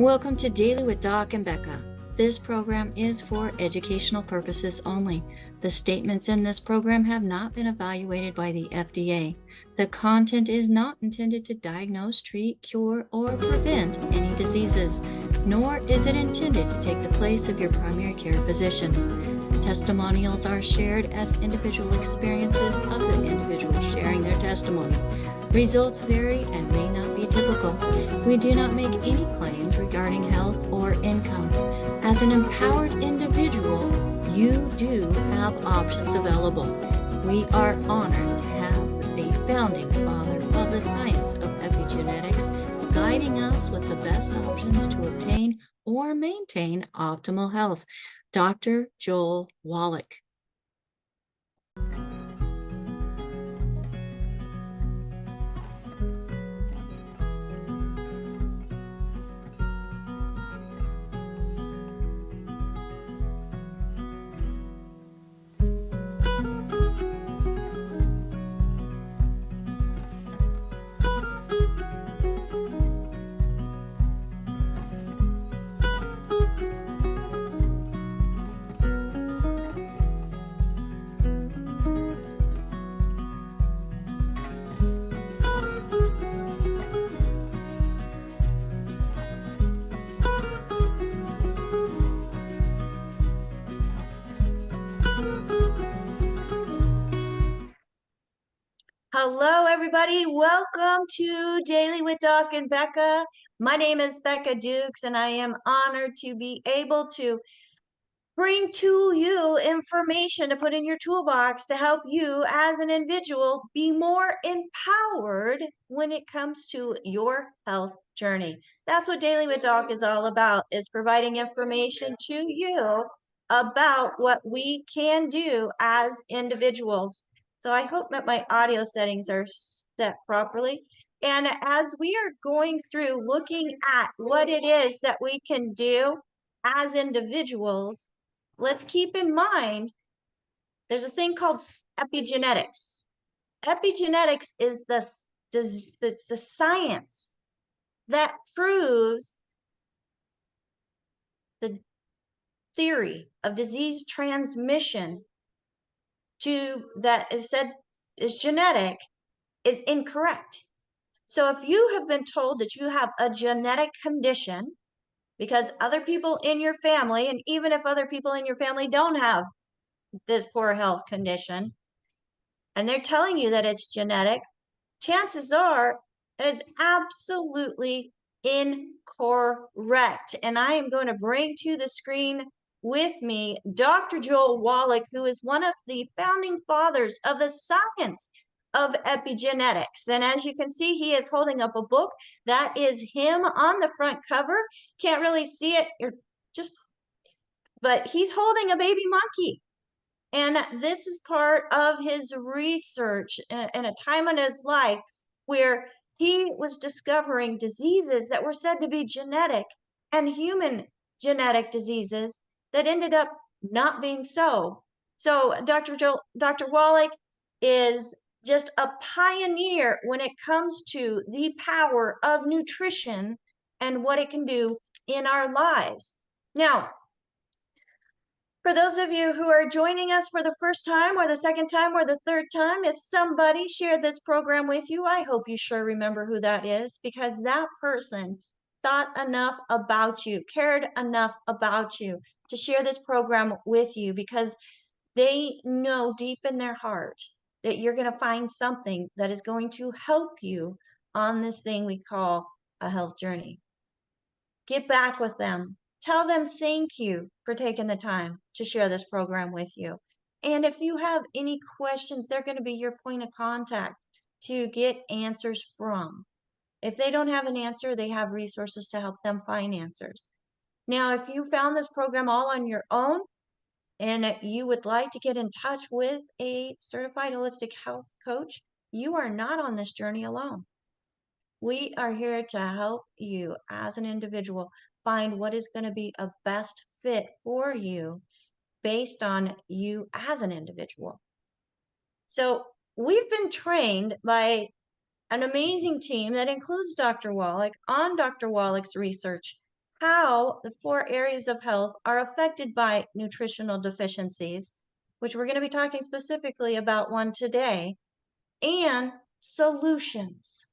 Welcome to Daily with Doc and Becca. This program is for educational purposes only. The statements in this program have not been evaluated by the FDA. The content is not intended to diagnose, treat, cure, or prevent any diseases, nor is it intended to take the place of your primary care physician. Testimonials are shared as individual experiences of the individual sharing their testimony. Results vary and may not be typical. We do not make any claims regarding health or income. As an empowered individual, you do have options available. We are honored to have the founding father of the science of epigenetics guiding us with the best options to obtain or maintain optimal health, Dr. Joel Wallach. Hello, everybody. Welcome to Daily with Doc and Becca. My name is Becca Dukes, and I am honored to be able to bring to you information to put in your toolbox to help you as an individual be more empowered when it comes to your health journey. That's what Daily with Doc is all about, is providing information to you about what we can do as individuals. So I hope that my audio settings are set properly. And as we are going through looking at what it is that we can do as individuals, let's keep in mind there's a thing called epigenetics. Epigenetics is the science that proves the theory of disease transmission that is said is genetic is incorrect. So if you have been told that you have a genetic condition because other people in your family, and even if other people in your family don't have this poor health condition, and they're telling you that it's genetic, chances are that it's absolutely incorrect. And I am going to bring to the screen with me Dr. Joel Wallach, who is one of the founding fathers of the science of epigenetics. And as you can see, he is holding up a book. That is him on the front cover. Can't really see it. But he's holding a baby monkey. And this is part of his research in a time in his life where he was discovering diseases that were said to be genetic and human genetic diseases that ended up not being so. So Dr. Wallach is just a pioneer when it comes to the power of nutrition and what it can do in our lives. Now, for those of you who are joining us for the first time or the second time or the third time, if somebody shared this program with you, I hope you sure remember who that is, because that person thought enough about you, cared enough about you to share this program with you, because they know deep in their heart that you're going to find something that is going to help you on this thing we call a health journey. Get back with them. Tell them thank you for taking the time to share this program with you. And if you have any questions, they're going to be your point of contact to get answers from. If they don't have an answer, they have resources to help them find answers. Now, if you found this program all on your own and you would like to get in touch with a certified holistic health coach, you are not on this journey alone. We are here to help you as an individual find what is going to be a best fit for you based on you as an individual. So we've been trained by an amazing team that includes Dr. Wallach on Dr. Wallach's research, how the 4 areas of health are affected by nutritional deficiencies, which we're going to be talking specifically about one today, and solutions.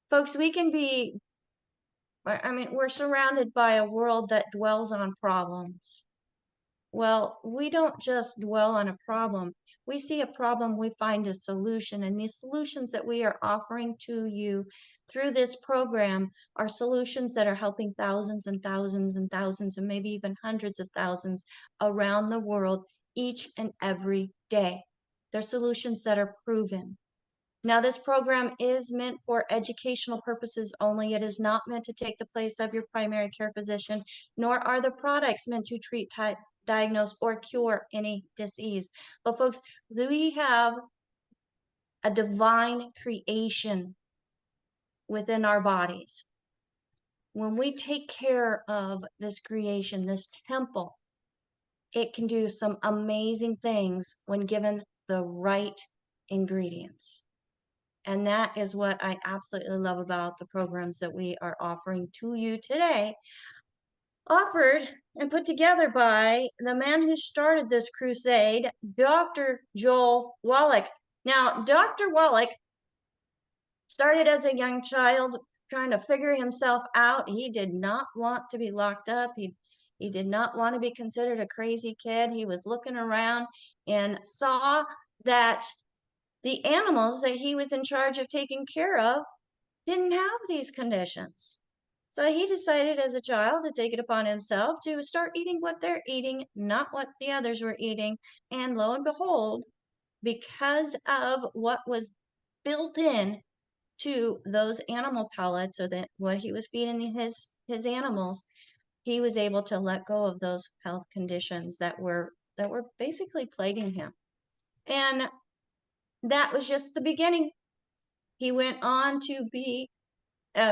Folks, we can be, I mean, we're surrounded by a world that dwells on problems. Well, we don't just dwell on a problem. We see a problem, we find a solution, and the solutions that we are offering to you through this program are solutions that are helping thousands and thousands and thousands, and maybe even hundreds of thousands around the world each and every day. They're solutions that are proven. Now, this program is meant for educational purposes only. It is not meant to take the place of your primary care physician, nor are the products meant to treat, diagnose, or cure any disease. But folks, we have a divine creation within our bodies. When we take care of this creation, this temple, it can do some amazing things when given the right ingredients. And that is what I absolutely love about the programs that we are offering to you today, offered and put together by the man who started this crusade, Dr. Joel Wallach. Now, Dr. Wallach started as a young child trying to figure himself out. He did not want to be locked up. He did not want to be considered a crazy kid. He was looking around and saw that the animals that he was in charge of taking care of didn't have these conditions. So he decided as a child to take it upon himself to start eating what they're eating, not what the others were eating. And lo and behold, because of what was built in to those animal pellets, or that what he was feeding his animals, he was able to let go of those health conditions that were basically plaguing him. And that was just the beginning. He went on to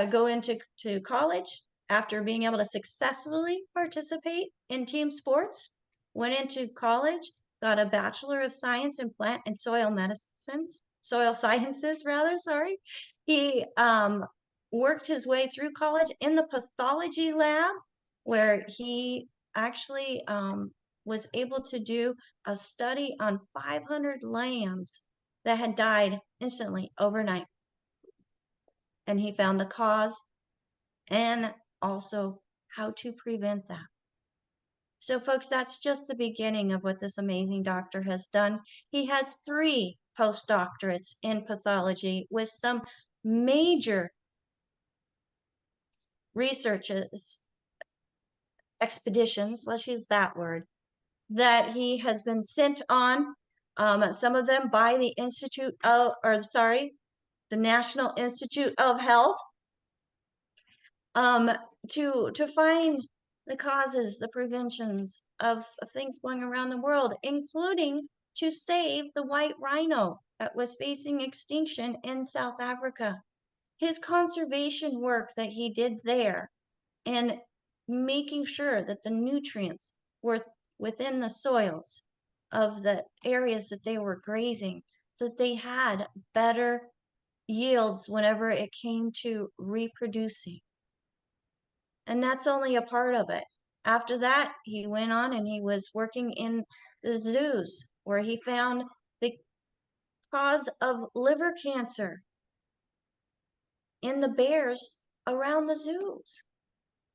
go into college after being able to successfully participate in team sports. Went into college, got a Bachelor of Science in Plant and Soil Sciences rather, sorry. He worked his way through college in the pathology lab, where he actually was able to do a study on 500 lambs that had died instantly overnight. And he found the cause and also how to prevent that. So folks, that's just the beginning of what this amazing doctor has done. He has 3 postdoctorates in pathology with some major researches, expeditions, let's use that word, that he has been sent on, some of them by the the National Institute of Health, to find the causes, the preventions of things going around the world, including to save the white rhino that was facing extinction in South Africa. His conservation work that he did there, and making sure that the nutrients were within the soils of the areas that they were grazing, so that they had better yields whenever it came to reproducing. And that's only a part of it. After that, he went on and he was working in the zoos, where he found the cause of liver cancer in the bears around the zoos.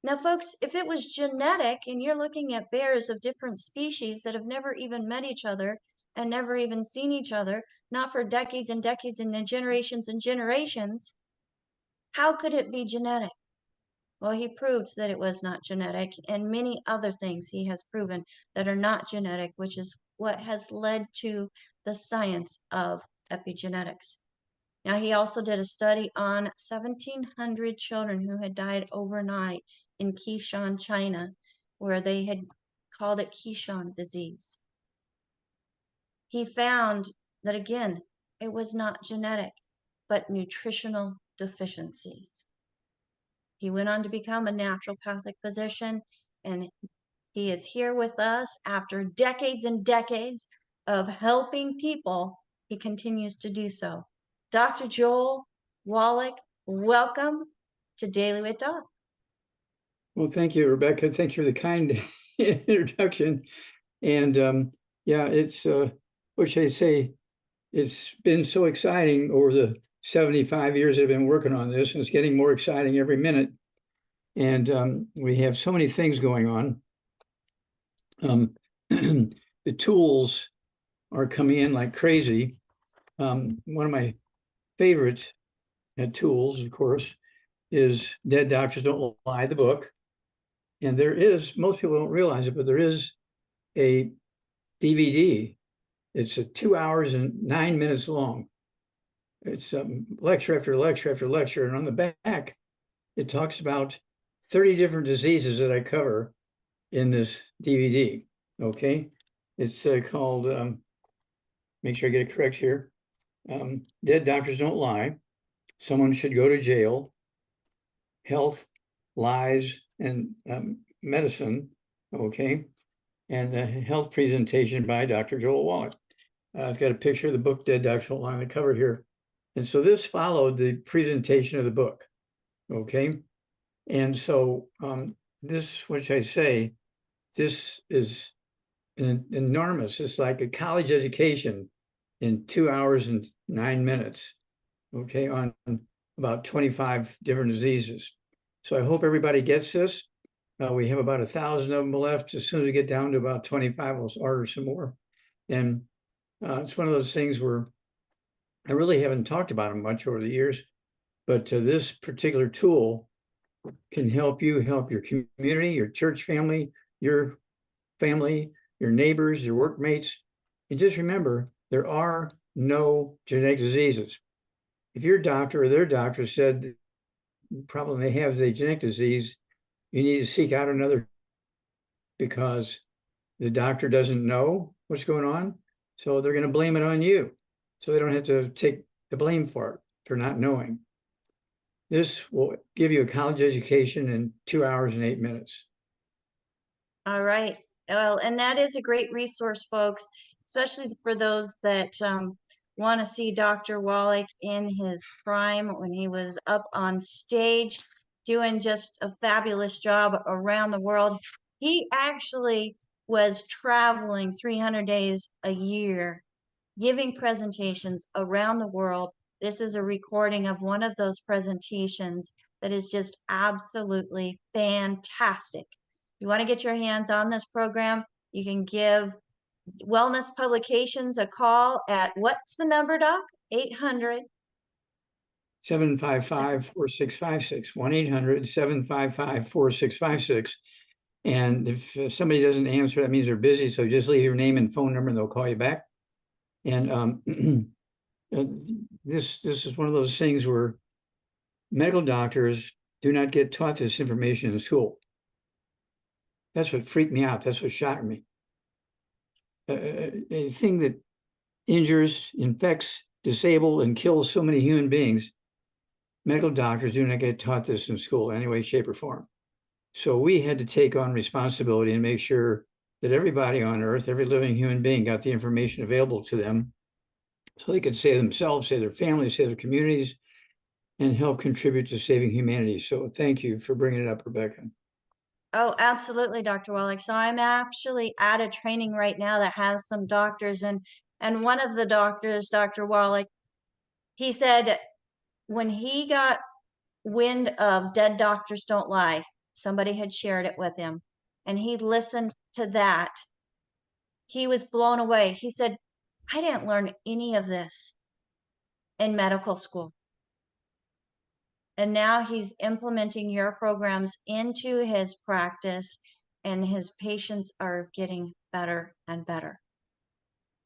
Now, folks, if it was genetic and you're looking at bears of different species that have never even met each other and never even seen each other, not for decades and decades and generations, how could it be genetic? Well, he proved that it was not genetic, and many other things he has proven that are not genetic, which is what has led to the science of epigenetics. Now, he also did a study on 1,700 children who had died overnight in Qishan, China, where they had called it Qishan disease. He found that, again, it was not genetic, but nutritional deficiencies. He went on to become a naturopathic physician, and he is here with us after decades and decades of helping people. He continues to do so. Dr. Joel Wallach, welcome to Daily with Doc. Well, thank you, Rebecca. Thank you for the kind introduction. And yeah, it's what should I say? It's been so exciting over the 75 years I've been working on this, and it's getting more exciting every minute. And we have so many things going on. The tools are coming in like crazy. One of my favorite tools, of course, is Dead Doctors Don't Lie, the book. And there is, most people don't realize it, but there is a DVD. It's 2 hours and 9 minutes long. It's lecture after lecture after lecture. And on the back, it talks about 30 different diseases that I cover in this DVD. Okay. It's called, make sure I get it correct here. Dead Doctors Don't Lie. Someone Should Go to Jail. Health, Lies, and Medicine. Okay. And a health presentation by Dr. Joel Wallach. I've got a picture of the book Dead Doctors Don't Lie on the cover here. And so this followed the presentation of the book. Okay. And so this, which I say, this is an enormous, it's like a college education in 2 hours and 9 minutes, okay, on about 25 different diseases. So I hope everybody gets this. We have about 1,000 of them left. As soon as we get down to about 25, we'll order some more. And it's one of those things where I really haven't talked about them much over the years, but this particular tool can help you help your community, your church family, your neighbors, your workmates. And just remember, there are no genetic diseases. If your doctor or their doctor said the problem they have is a genetic disease, you need to seek out another, because the doctor doesn't know what's going on. So they're going to blame it on you. So they don't have to take the blame for it, for not knowing. This will give you a college education in 2 hours and 8 minutes. All right. Well, and that is a great resource, folks, especially for those that want to see Dr. Wallach in his prime when he was up on stage doing just a fabulous job around the world. He actually was traveling 300 days a year, giving presentations around the world. This is a recording of one of those presentations that is just absolutely fantastic. You want to get your hands on this program, you can give Wellness Publications a call at, what's the number, Doc? 800 755-4656, 1-800-755-4656. And if somebody doesn't answer, that means they're busy. So just leave your name and phone number and they'll call you back. And this is one of those things where medical doctors do not get taught this information in school. That's what freaked me out. That's what shocked me. A thing that injures, infects, disables, and kills so many human beings, medical doctors do not get taught this in school in any way, shape, or form. So we had to take on responsibility and make sure that everybody on earth, every living human being, got the information available to them so they could save themselves, save their families, save their communities, and help contribute to saving humanity. So thank you for bringing it up, Rebecca. Oh, absolutely, Dr. Wallach. So I'm actually at a training right now that has some doctors, and one of the doctors, Dr. Wallach, he said when he got wind of Dead Doctors Don't Lie, somebody had shared it with him, and he listened to that. He was blown away. He said, I didn't learn any of this in medical school. And now he's implementing your programs into his practice, and his patients are getting better and better.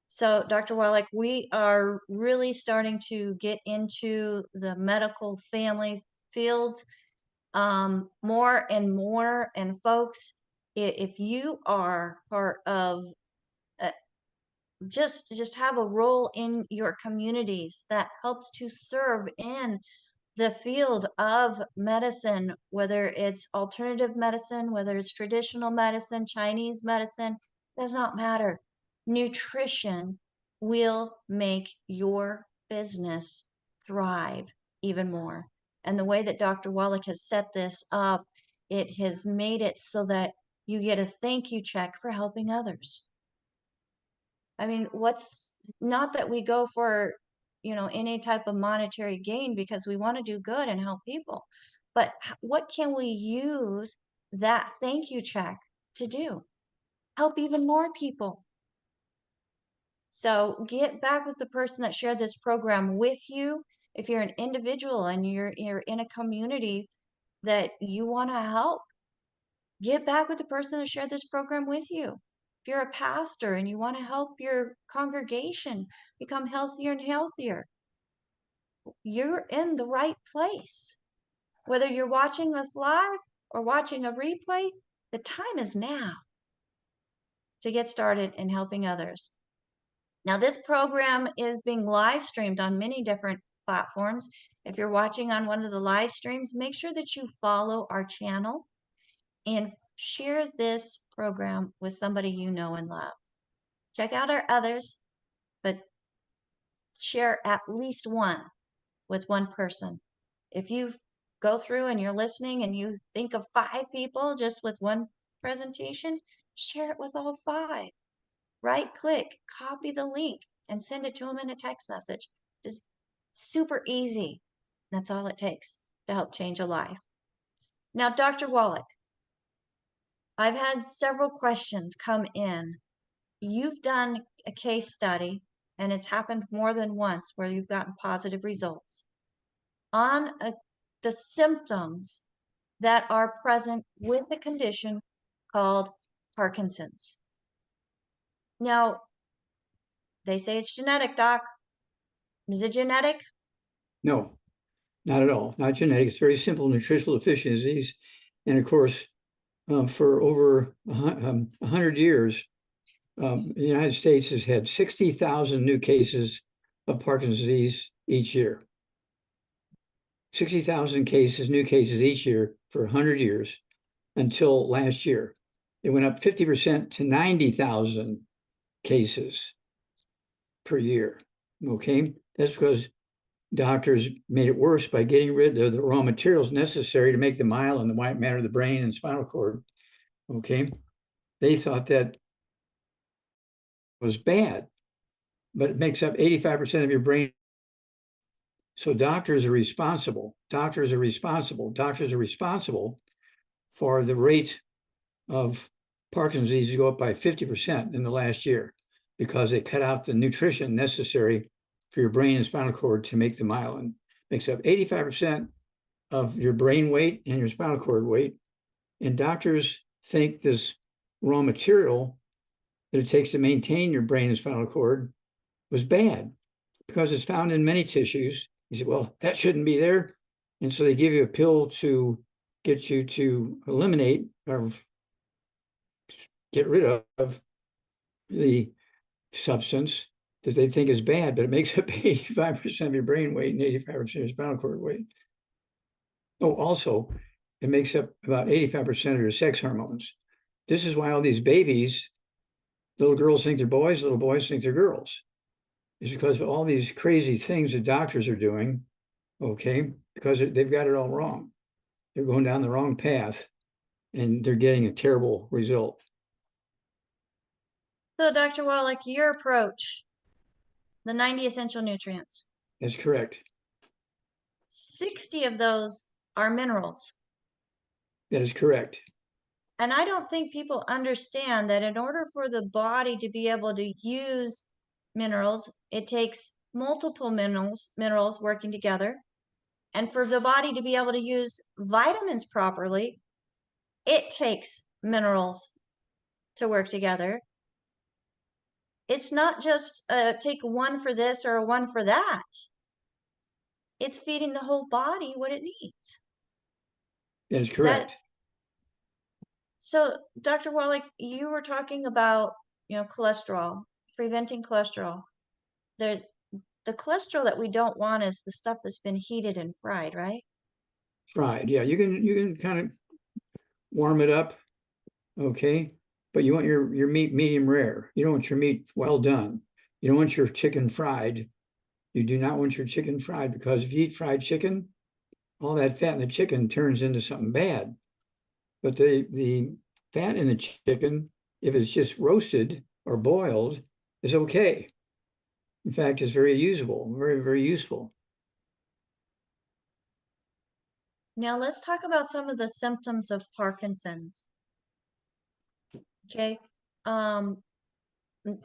So, Dr. Wallach, we are really starting to get into the medical family fields more and more. And folks, if you are part of just have a role in your communities that helps to serve in the field of medicine, whether it's alternative medicine, whether it's traditional medicine, Chinese medicine, does not matter. Nutrition will make your business thrive even more. And the way that Dr. Wallach has set this up it has made it so that you get a thank you check for helping others. I mean, what's not that we go for, any type of monetary gain because we want to do good and help people, but what can we use that thank you check to do? Help even more people. So get back with the person that shared this program with you. If you're an individual and you're in a community that you want to help, get back with the person that shared this program with you. If you're a pastor and you want to help your congregation become healthier and healthier, you're in the right place. Whether you're watching us live or watching a replay, the time is now to get started in helping others. Now, this program is being live streamed on many different platforms. If you're watching on one of the live streams, make sure that you follow our channel and share this program with somebody you know and love. Check out our others, but share at least one with one person. If you go through and you're listening and you think of 5 people just with one presentation, share it with all 5. Right click, copy the link, and send it to them in a text message. Just super easy. That's all it takes to help change a life. Now, Dr. Wallach, I've had several questions come in. You've done a case study, and it's happened more than once where you've gotten positive results on the symptoms that are present with a condition called Parkinson's. Now, they say it's genetic, Doc. Is it genetic? No, not at all. Not genetic. It's very simple nutritional deficiencies. And of course, for over 100 years, the United States has had 60,000 new cases of Parkinson's disease each year. 60,000 cases, new cases each year for 100 years until last year. It went up 50% to 90,000 cases per year. Okay, that's because doctors made it worse by getting rid of the raw materials necessary to make the myelin, the white matter of the brain and spinal cord. Okay, they thought that was bad, but it makes up 85% of your brain. So doctors are responsible. Doctors are responsible for the rate of Parkinson's disease to go up by 50% in the last year because they cut out the nutrition necessary for your brain and spinal cord to make the myelin. Makes up 85% of your brain weight and your spinal cord weight. And doctors think this raw material that it takes to maintain your brain and spinal cord was bad because it's found in many tissues. You say, well, that shouldn't be there. And so they give you a pill to get you to eliminate or get rid of the substance that they think is bad, but it makes up 85% of your brain weight and 85% of your spinal cord weight. Oh, also, it makes up about 85% of your sex hormones. This is why all these babies, little girls think they're boys, little boys think they're girls. It's because of all these crazy things that doctors are doing, okay, because they've got it all wrong. They're going down the wrong path and they're getting a terrible result. So, Dr. Wallach, your approach, the 90 essential nutrients. That's correct. 60 of those are minerals. That is correct. And I don't think people understand that in order for the body to be able to use minerals, it takes multiple minerals working together. And for the body to be able to use vitamins properly, it takes minerals to work together. It's not just take one for this or one for that. It's feeding the whole body what it needs. That is correct. So, Dr. Wallach, you were talking about, cholesterol, preventing cholesterol. The cholesterol that we don't want is the stuff that's been heated and fried, right? Fried, yeah. You can kind of warm it up, okay? But you want your meat medium rare. You don't want your meat well done. You don't want your chicken fried. You do not want your chicken fried because if you eat fried chicken, all that fat in the chicken turns into something bad. But the fat in the chicken, if it's just roasted or boiled, is okay. In fact, it's very usable, very, very useful. Now let's talk about some of the symptoms of Parkinson's. Okay.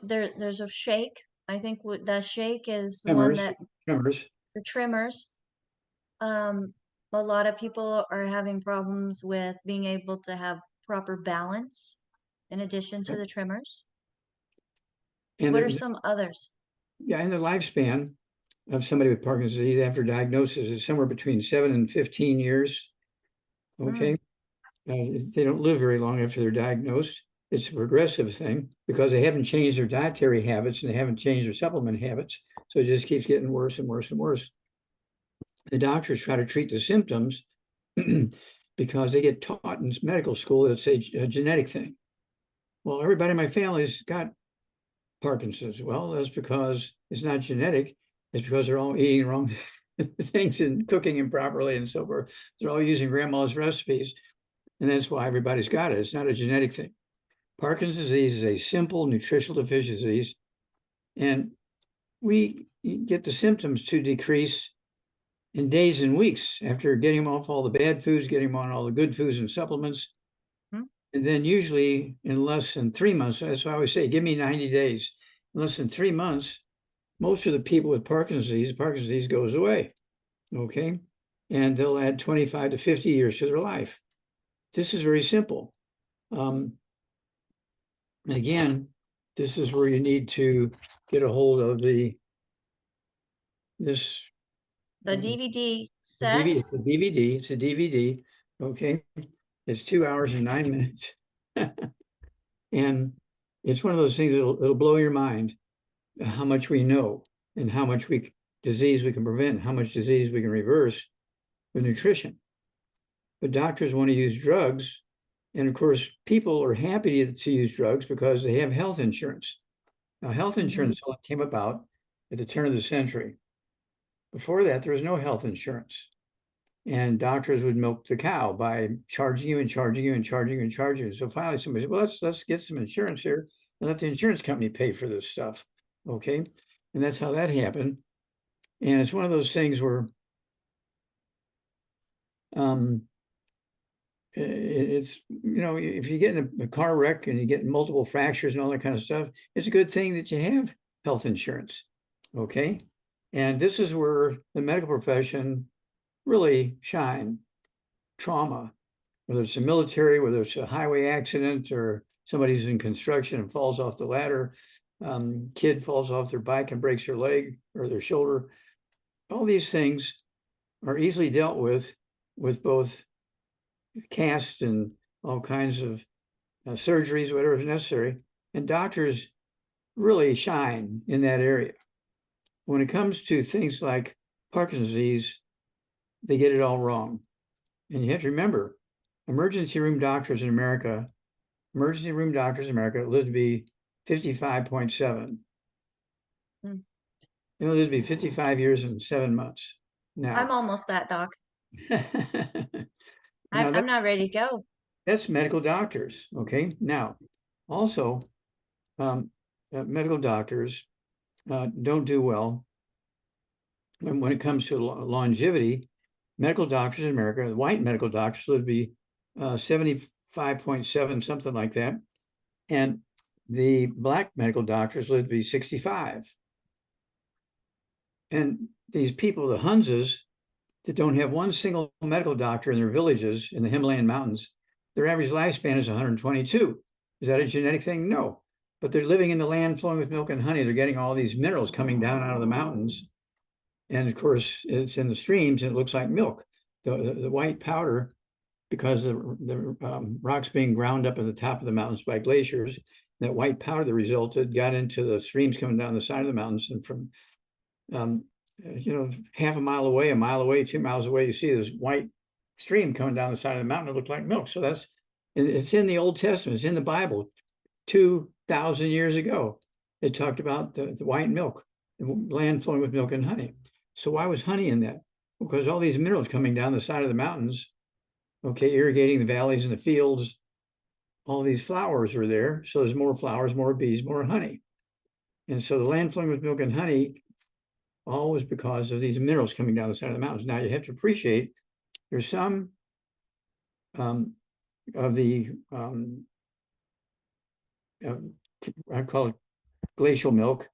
There's a shake. I think what the shake is the one that Tremors. the tremors. A lot of people are having problems with being able to have proper balance in addition to the tremors. And What are some others? yeah, and the lifespan of somebody with Parkinson's disease after diagnosis is somewhere between 7 and 15 years. Okay. They don't live very long after they're diagnosed. It's a progressive thing because they haven't changed their dietary habits and they haven't changed their supplement habits. So it just keeps getting worse and worse and worse. The doctors try to treat the symptoms because they get taught in medical school that it's a genetic thing. Well, everybody in my family's got Parkinson's. Well, that's because it's not genetic. It's because they're all eating wrong things and cooking improperly and so forth. They're all using grandma's recipes. And that's why everybody's got it. It's not a genetic thing. Parkinson's disease is a simple nutritional deficiency disease. And we get the symptoms to decrease in days and weeks after getting them off all the bad foods, getting them on all the good foods and supplements. And then usually in less than 3 months, that's why I always say, give me 90 days. In less than 3 months, most of the people with Parkinson's disease goes away. Okay. And they'll add 25 to 50 years to their life. This is very simple. And again, this is where you need to get a hold of the DVD set. It's a DVD. It's a DVD. Okay. It's 2 hours and 9 minutes. And it's one of those things that'll blow your mind how much we know and how much disease we can prevent, how much disease we can reverse with nutrition. But doctors want to use drugs. And of course, people are happy to use drugs because they have health insurance. Now, health insurance came about at the turn of the century. Before that, there was no health insurance. And doctors would milk the cow by charging you and charging you and charging you and charging you. So finally somebody said, well, let's get some insurance here and let the insurance company pay for this stuff. Okay. And that's how that happened. And it's one of those things where it's, if you get in a car wreck and you get multiple fractures and all that kind of stuff, it's a good thing that you have health insurance. Okay. And this is where the medical profession really shine. Trauma, whether it's a military, whether it's a highway accident or somebody's in construction and falls off the ladder, kid falls off their bike and breaks their leg or their shoulder. All these things are easily dealt with both cast and all kinds of surgeries, whatever is necessary. And doctors really shine in that area. When it comes to things like Parkinson's disease, they get it all wrong. And you have to remember, emergency room doctors in America live to be 55.7. They live to be 55 years and 7 months. Now, I'm almost that, Doc. Now, I'm not ready to go. That's medical doctors. Okay. Now, also, medical doctors don't do well when it comes to longevity. Medical doctors in America, white medical doctors, live to be 75.7, something like that. And the black medical doctors live to be 65. And these people, the Hunzas, that don't have one single medical doctor in their villages in the Himalayan mountains, their average lifespan is 122. Is that a genetic thing? No. But they're living in the land flowing with milk and honey. They're getting all these minerals coming down out of the mountains. And of course, it's in the streams and it looks like milk. The white powder, because the rocks being ground up at the top of the mountains by glaciers, that white powder that resulted got into the streams coming down the side of the mountains. And from, half a mile away, 2 miles away, you see this white stream coming down the side of the mountain. It looked like milk. So it's in the Old Testament. It's in the Bible. 2,000 years ago, it talked about the white milk, the land flowing with milk and honey. So why was honey in that? Because all these minerals coming down the side of the mountains okay, irrigating the valleys and the fields. All these flowers were there. So there's more flowers, more bees, more honey. And so the land flowing with milk and honey, always because of these minerals coming down the side of the mountains. Now you have to appreciate there's some of the, I call it glacial milk,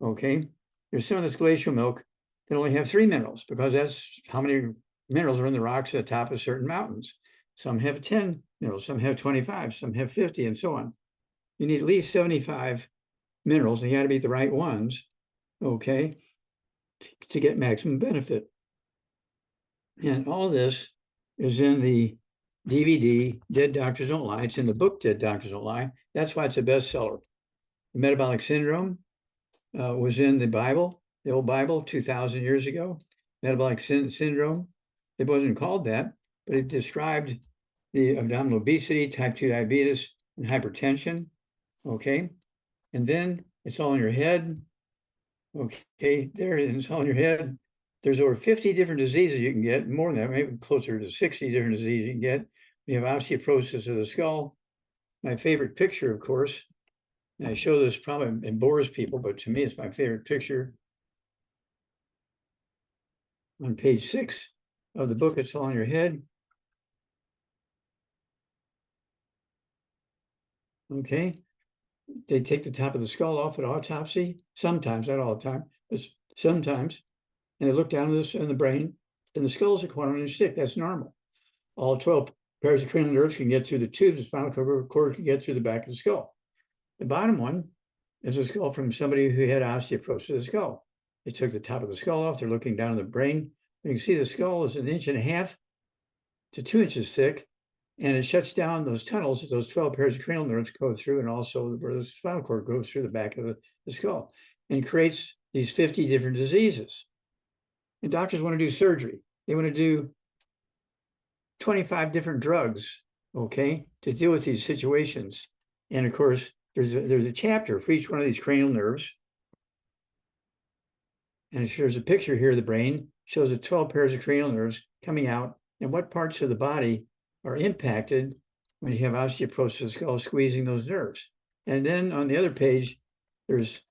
okay? There's some of this glacial milk that only have 3 minerals because that's how many minerals are in the rocks at the top of certain mountains. Some have 10 minerals, some have 25, some have 50, and so on. You need at least 75 minerals, and you got to be the right ones, okay, to get maximum benefit. And all this is in the DVD, Dead Doctors Don't Lie. It's in the book, Dead Doctors Don't Lie. That's why it's a bestseller. The metabolic syndrome was in the Bible, the old Bible, 2,000 years ago. Metabolic syndrome, it wasn't called that, but it described the abdominal obesity, type 2 diabetes, and hypertension, okay? And then it's all in your head, okay? There it is, it's all in your head. There's over 50 different diseases you can get, more than that, maybe closer to 60 different diseases you can get. You have osteoporosis of the skull. My favorite picture, of course, and I show this probably, it bores people, but to me, it's my favorite picture. On page 6 of the book, It's All in Your Head. Okay. They take the top of the skull off at autopsy. Sometimes, not all the time, but sometimes. And they look down this in the brain, and the skull is a 1/4 inch thick. That's normal. All 12 pairs of cranial nerves can get through the tubes. The spinal cord can get through the back of the skull. The bottom one is a skull from somebody who had osteoporosis of the skull. They took the top of the skull off. They're looking down at the brain. You can see the skull is 1.5 inches to 2 inches thick, and it shuts down those tunnels that those 12 pairs of cranial nerves go through, and also where the spinal cord goes through the back of the skull, and creates these 50 different diseases. And doctors want to do surgery. They want to do 25 different drugs, okay, to deal with these situations. And of course, there's a chapter for each one of these cranial nerves. And it shows a picture here of the brain, shows the 12 pairs of cranial nerves coming out, and what parts of the body are impacted when you have osteoporosis of the skull, squeezing those nerves. And then on the other page, there's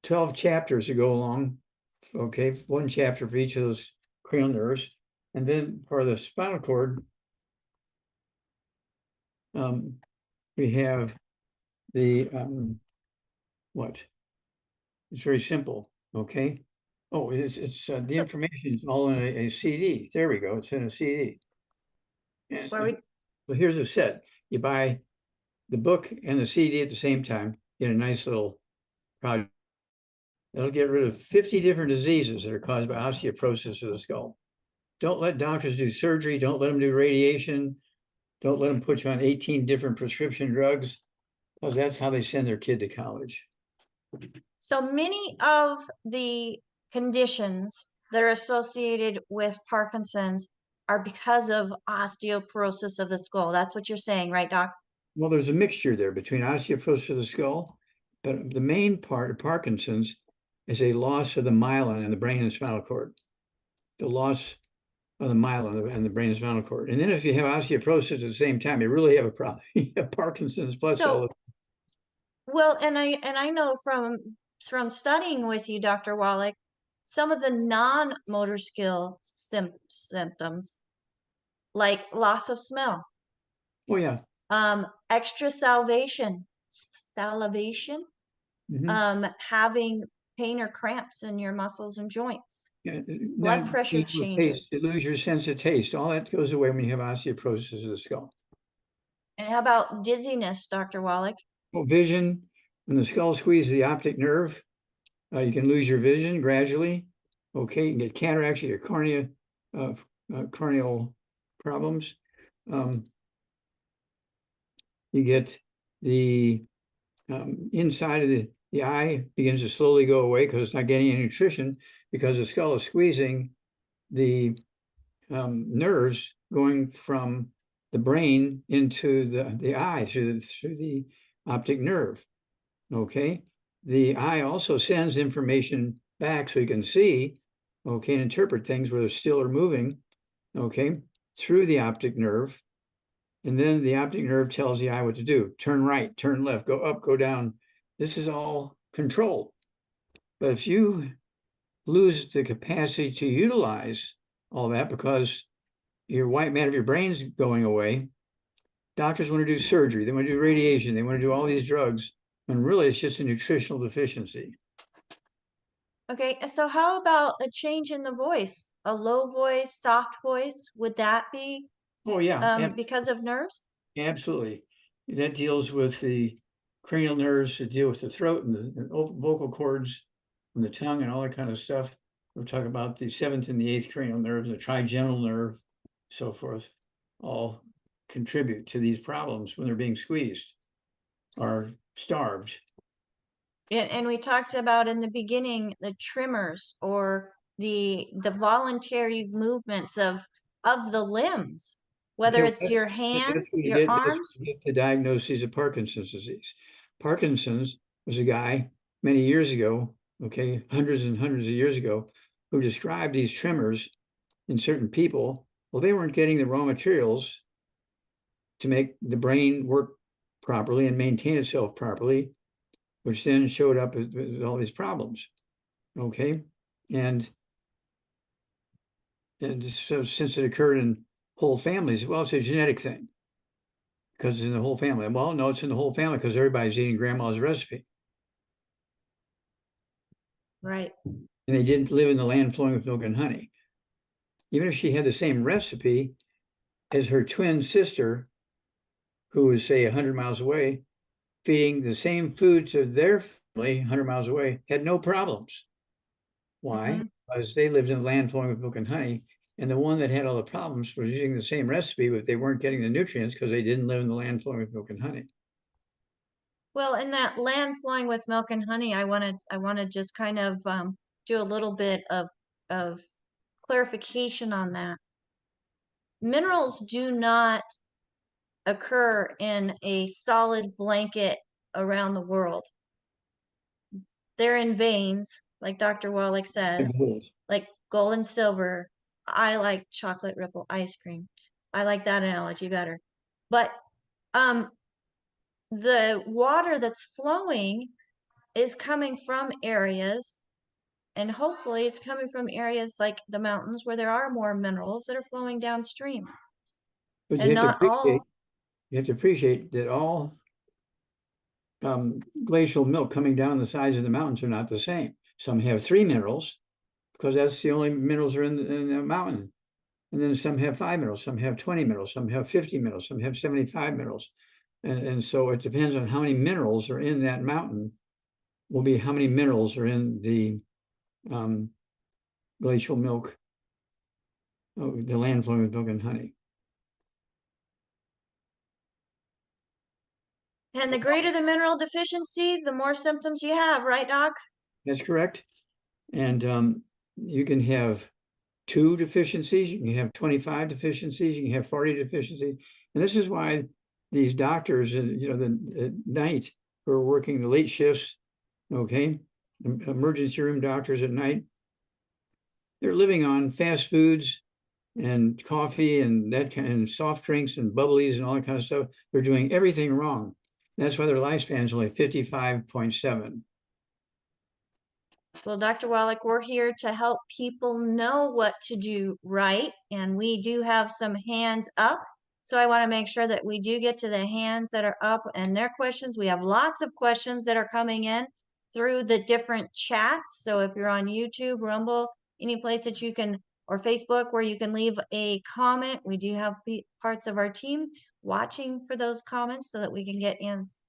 12 chapters that go along, okay, 1 chapter for each of those cranial nerves. And then for the spinal cord, we have the, what? It's very simple, okay? Oh, it's the information is all in a CD. There we go. It's in a CD. And so here's a set. You buy the book and the CD at the same time in a nice little project. It'll get rid of 50 different diseases that are caused by osteoporosis of the skull. Don't let doctors do surgery. Don't let them do radiation. Don't let them put you on 18 different prescription drugs, because that's how they send their kid to college. So many of the conditions that are associated with Parkinson's are because of osteoporosis of the skull. That's what you're saying, right, Doc? Well, there's a mixture there between osteoporosis of the skull, but the main part of Parkinson's is a loss of the myelin in the brain and spinal cord. The loss of the myelin and the brain and spinal cord. And then if you have osteoporosis at the same time, you really have a problem. You have Parkinson's plus all of. Well, and I know from studying with you, Dr. Wallach, some of the non-motor skill symptoms, like loss of smell. Oh yeah. Extra salivation, having pain or cramps in your muscles and joints. Yeah, blood pressure changes. You lose your sense of taste. All that goes away when you have osteoporosis of the skull. And how about dizziness, Dr. Wallach? Well, vision, when the skull squeezes the optic nerve, you can lose your vision gradually. Okay, you can get cataracts, you get cornea, corneal problems. You get the inside of the eye begins to slowly go away because it's not getting any nutrition, because the skull is squeezing the nerves going from the brain into the eye through the optic nerve. Okay, the eye also sends information back so you can see, okay, and interpret things whether still or moving. Okay, through the optic nerve. And then the optic nerve tells the eye what to do. Turn right, turn left, go up, go down. This is all controlled. But if you lose the capacity to utilize all that because your white matter of your brain's going away, doctors want to do surgery, they want to do radiation, they want to do all these drugs, when really it's just a nutritional deficiency. Okay, so how about a change in the voice? A low voice, soft voice, would that be Oh yeah, because of nerves? absolutely. That deals with the cranial nerves that deal with the throat and the vocal cords and the tongue and all that kind of stuff. We'll talk about the 7th and the 8th cranial nerves, the trigeminal nerve, so forth, all contribute to these problems when they're being squeezed or starved. And we talked about in the beginning the tremors or the voluntary movements of the limbs, whether Okay, it's your that's hands, what you your get, that's arms. what you get the diagnosis of Parkinson's disease. Parkinson's was a guy many years ago, okay, hundreds and hundreds of years ago, who described these tremors in certain people. Well, they weren't getting the raw materials to make the brain work properly and maintain itself properly, which then showed up with all these problems. Okay, and so since it occurred in whole families, well, it's a genetic thing because it's in the whole family. Well, no, it's in the whole family because everybody's eating grandma's recipe. Right. And they didn't live in the land flowing with milk and honey. Even if she had the same recipe as her twin sister, who was, say, 100 miles away, feeding the same food to their family 100 miles away, had no problems. Why? Because they lived in the land flowing with milk and honey. And the one that had all the problems was using the same recipe, but they weren't getting the nutrients because they didn't live in the land flowing with milk and honey. Well, in that land flowing with milk and honey, I want to just kind of do a little bit of clarification on that. Minerals do not occur in a solid blanket around the world. They're in veins, like Dr. Wallach says, like gold and silver. I like chocolate ripple ice cream. I like that analogy better. But the water that's flowing is coming from areas, and hopefully it's coming from areas like the mountains where there are more minerals that are flowing downstream. But And not all. you have to appreciate that all glacial milk coming down the sides of the mountains are not the same. Some have 3 minerals because that's the only minerals are in the mountain. And then some have 5 minerals, some have 20 minerals, some have 50 minerals, some have 75 minerals. And so it depends on how many minerals are in that mountain, will be how many minerals are in the glacial milk, the land flowing with milk and honey. And the greater the mineral deficiency, the more symptoms you have, right, Doc? That's correct. And you can have 2 deficiencies, you can have 25 deficiencies, you can have 40 deficiencies. And this is why these doctors, at night, who are working the late shifts, okay, emergency room doctors at night, they're living on fast foods and coffee and that kind of soft drinks and bubblies and all that kind of stuff. They're doing everything wrong. That's why their lifespan is only 55.7. Well, Dr. Wallach, we're here to help people know what to do right, and we do have some hands up. So I want to make sure that we do get to the hands that are up and their questions. We have lots of questions that are coming in through the different chats. So if you're on YouTube, Rumble, any place that you can, or Facebook, where you can leave a comment, we do have parts of our team watching for those comments so that we can get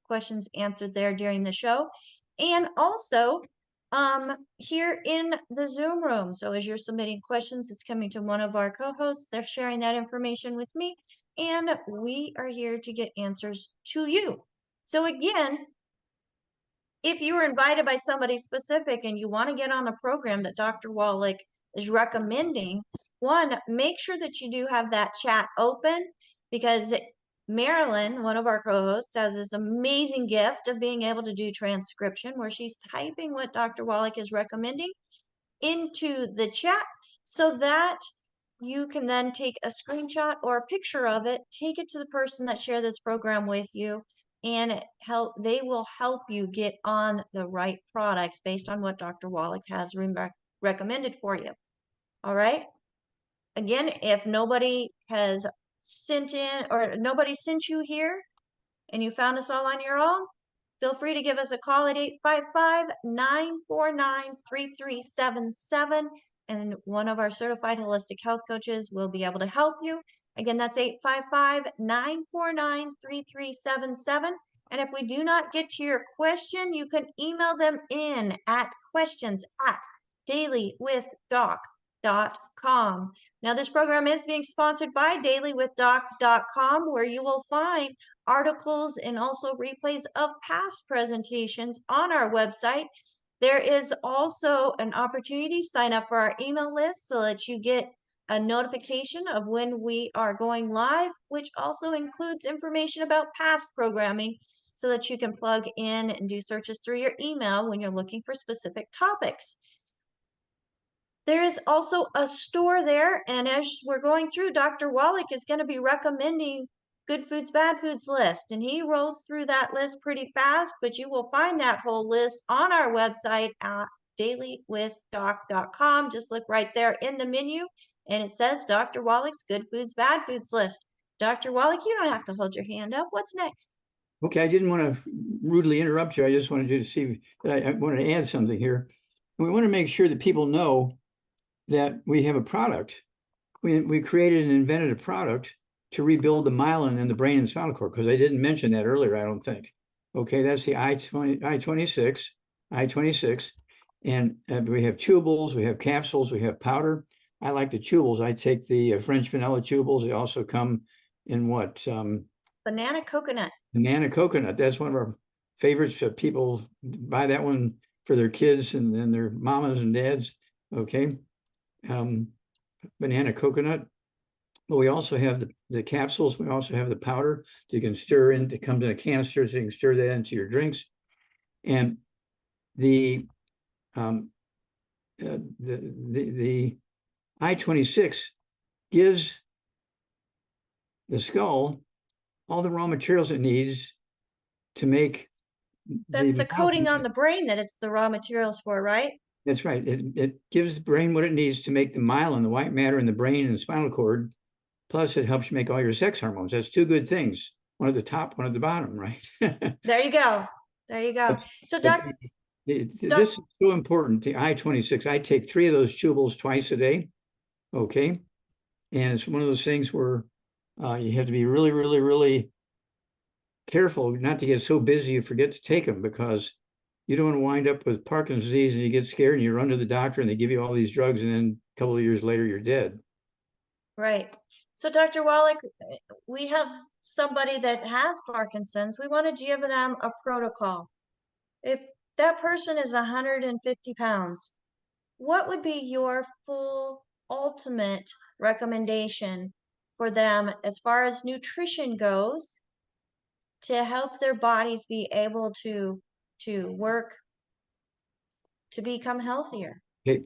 questions answered there during the show. And also, here in the Zoom room. So as you're submitting questions, it's coming to one of our co-hosts. They're sharing that information with me, and we are here to get answers to you. So again, if you were invited by somebody specific and you want to get on a program that Dr. Wallach is recommending, one, make sure that you do have that chat open, because Marilyn, one of our co-hosts, has this amazing gift of being able to do transcription where she's typing what Dr. Wallach is recommending into the chat so that you can then take a screenshot or a picture of it, take it to the person that shared this program with you, and they will help you get on the right products based on what Dr. Wallach has recommended for you. All right. Again, if nobody has sent in or nobody sent you here and you found us all on your own, feel free to give us a call at 855-949-3377, and one of our certified holistic health coaches will be able to help you. Again, that's 855-949-3377. And if we do not get to your question, you can email them in at questions@dailywithdoc.com. Now, this program is being sponsored by dailywithdoc.com, where you will find articles and also replays of past presentations on our website. There is also an opportunity to sign up for our email list so that you get a notification of when we are going live, which also includes information about past programming so that you can plug in and do searches through your email when you're looking for specific topics. There is also a store there, and as we're going through, Dr. Wallach is going to be recommending good foods, bad foods list, and he rolls through that list pretty fast, but you will find that whole list on our website at dailywithdoc.com. Just look right there in the menu, and it says Dr. Wallach's good foods, bad foods list. Dr. Wallach, you don't have to hold your hand up. What's next? Okay, I didn't want to rudely interrupt you. I just wanted you to see that I wanted to add something here. We want to make sure that people know that we have a product. We created and invented a product to rebuild the myelin in the brain and spinal cord, because I didn't mention that earlier, I don't think. Okay, that's the I-26, and we have chewables, we have capsules, we have powder. I like the chewables. I take the French vanilla chewables. They also come in what? Banana coconut. Banana coconut. That's one of our favorites. People buy that one for their kids and their mamas and dads. Okay. Banana coconut. But we also have the capsules. We also have the powder that you can stir in. It comes in a canister, so you can stir that into your drinks. And the I-26 gives the skull all the raw materials it needs to make. That's the coating on the brain that it's the raw materials for, right? That's right. It gives the brain what it needs to make the myelin, the white matter in the brain and the spinal cord. Plus, it helps you make all your sex hormones. That's two good things. One at the top, one at the bottom, right? There you go. There you go. So, this is so important. The I-26. I take 3 of those chewables twice a day. Okay. And it's one of those things where you have to be really, really, really careful not to get so busy you forget to take them, because you don't want to wind up with Parkinson's disease and you get scared and you run to the doctor and they give you all these drugs, and then a couple of years later you're dead. Right. So, Dr. Wallach, we have somebody that has Parkinson's. We want to give them a protocol. If that person is 150 pounds, what would be your full ultimate recommendation for them as far as nutrition goes to help their bodies be able to work to become healthier? Okay.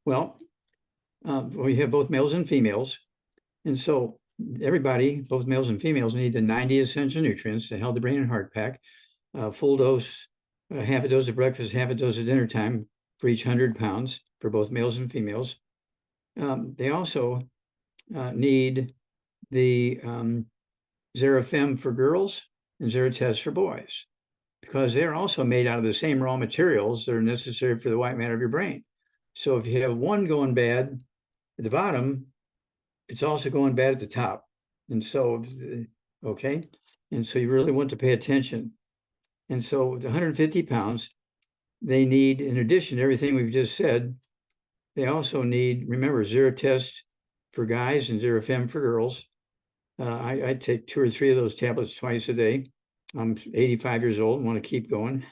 Well, we have both males and females. And so everybody, both males and females, need the 90 essential nutrients to help the brain and heart pack. Full dose, half a dose at breakfast, half a dose at dinner time for each 100 pounds for both males and females. They also need the Xerafem for girls and Xeratest for boys, because they're also made out of the same raw materials that are necessary for the white matter of your brain. So if you have one going bad at the bottom, it's also going bad at the top. And so, okay. And so you really want to pay attention. And so the 150 pounds, they need, in addition to everything we've just said, they also need, remember, Xeratest for guys and Xerafem for girls. I take 2 or 3 of those tablets twice a day. I'm 85 years old and want to keep going.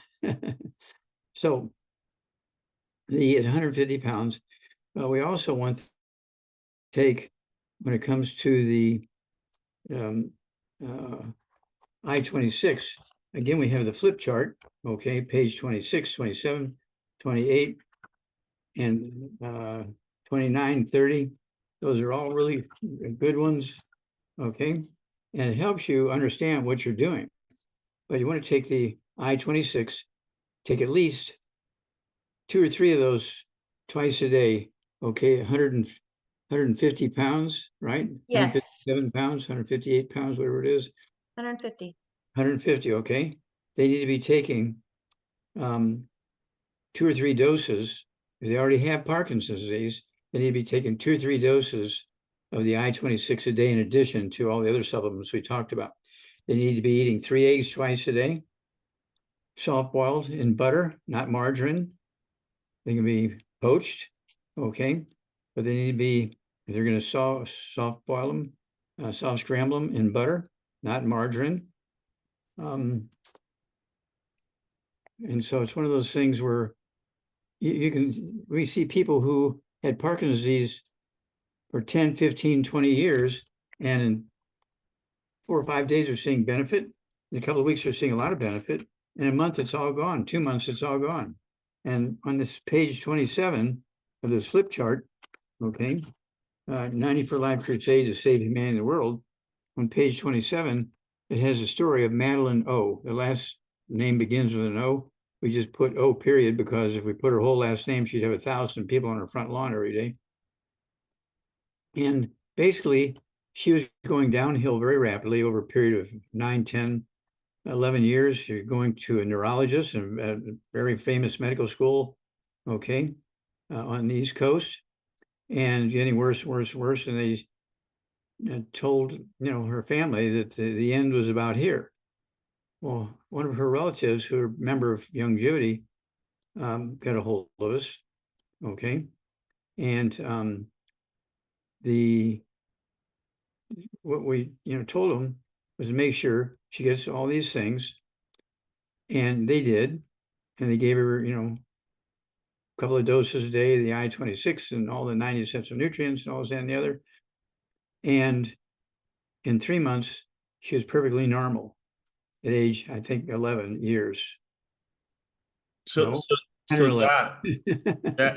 So at 150 pounds, we also want to take, when it comes to the I-26, again, we have the flip chart, okay, page 26, 27, 28, and 29, 30. Those are all really good ones. Okay. And it helps you understand what you're doing. But you want to take the I-26, take at least 2 or 3 of those twice a day. Okay. 150 pounds, right? Yes, 157 pounds, 158 pounds, whatever it is. 150. 150. Okay. They need to be taking 2 or 3 doses. If they already have Parkinson's disease, they need to be taking 2 or 3 doses of the I-26 a day in addition to all the other supplements we talked about. They need to be eating 3 eggs twice a day, soft boiled in butter, not margarine. They can be poached, okay, but they need to be, if they're going to soft boil them, soft scramble them in butter, not margarine. And so it's one of those things where we see people who had Parkinson's disease for 10, 15, 20 years, and in 4 or 5 days are seeing benefit. In a couple of weeks, they're seeing a lot of benefit. In a month, it's all gone. 2 months, it's all gone. And on this page 27 of the flip chart, okay, 90 for Life Crusade to Save Humanity in the World, on page 27, it has a story of Madeline O. The last name begins with an O. We just put O period because if we put her whole last name, she'd have 1,000 people on her front lawn every day. And basically, she was going downhill very rapidly over a period of 9, 10, 11 years. She's going to a neurologist and a very famous medical school, okay, on the East Coast, and getting worse, worse, worse. And they told, her family that the end was about here. Well, one of her relatives, who are a member of Young Judy, got a hold of us, okay, and what we told them was to make sure she gets all these things, and they did, and they gave her a couple of doses a day of the I-26 and all the 90 essential nutrients and all this and the other, and in 3 months she was perfectly normal at age, I think, 11 years. So, No? so, 10 so or 11. Doc,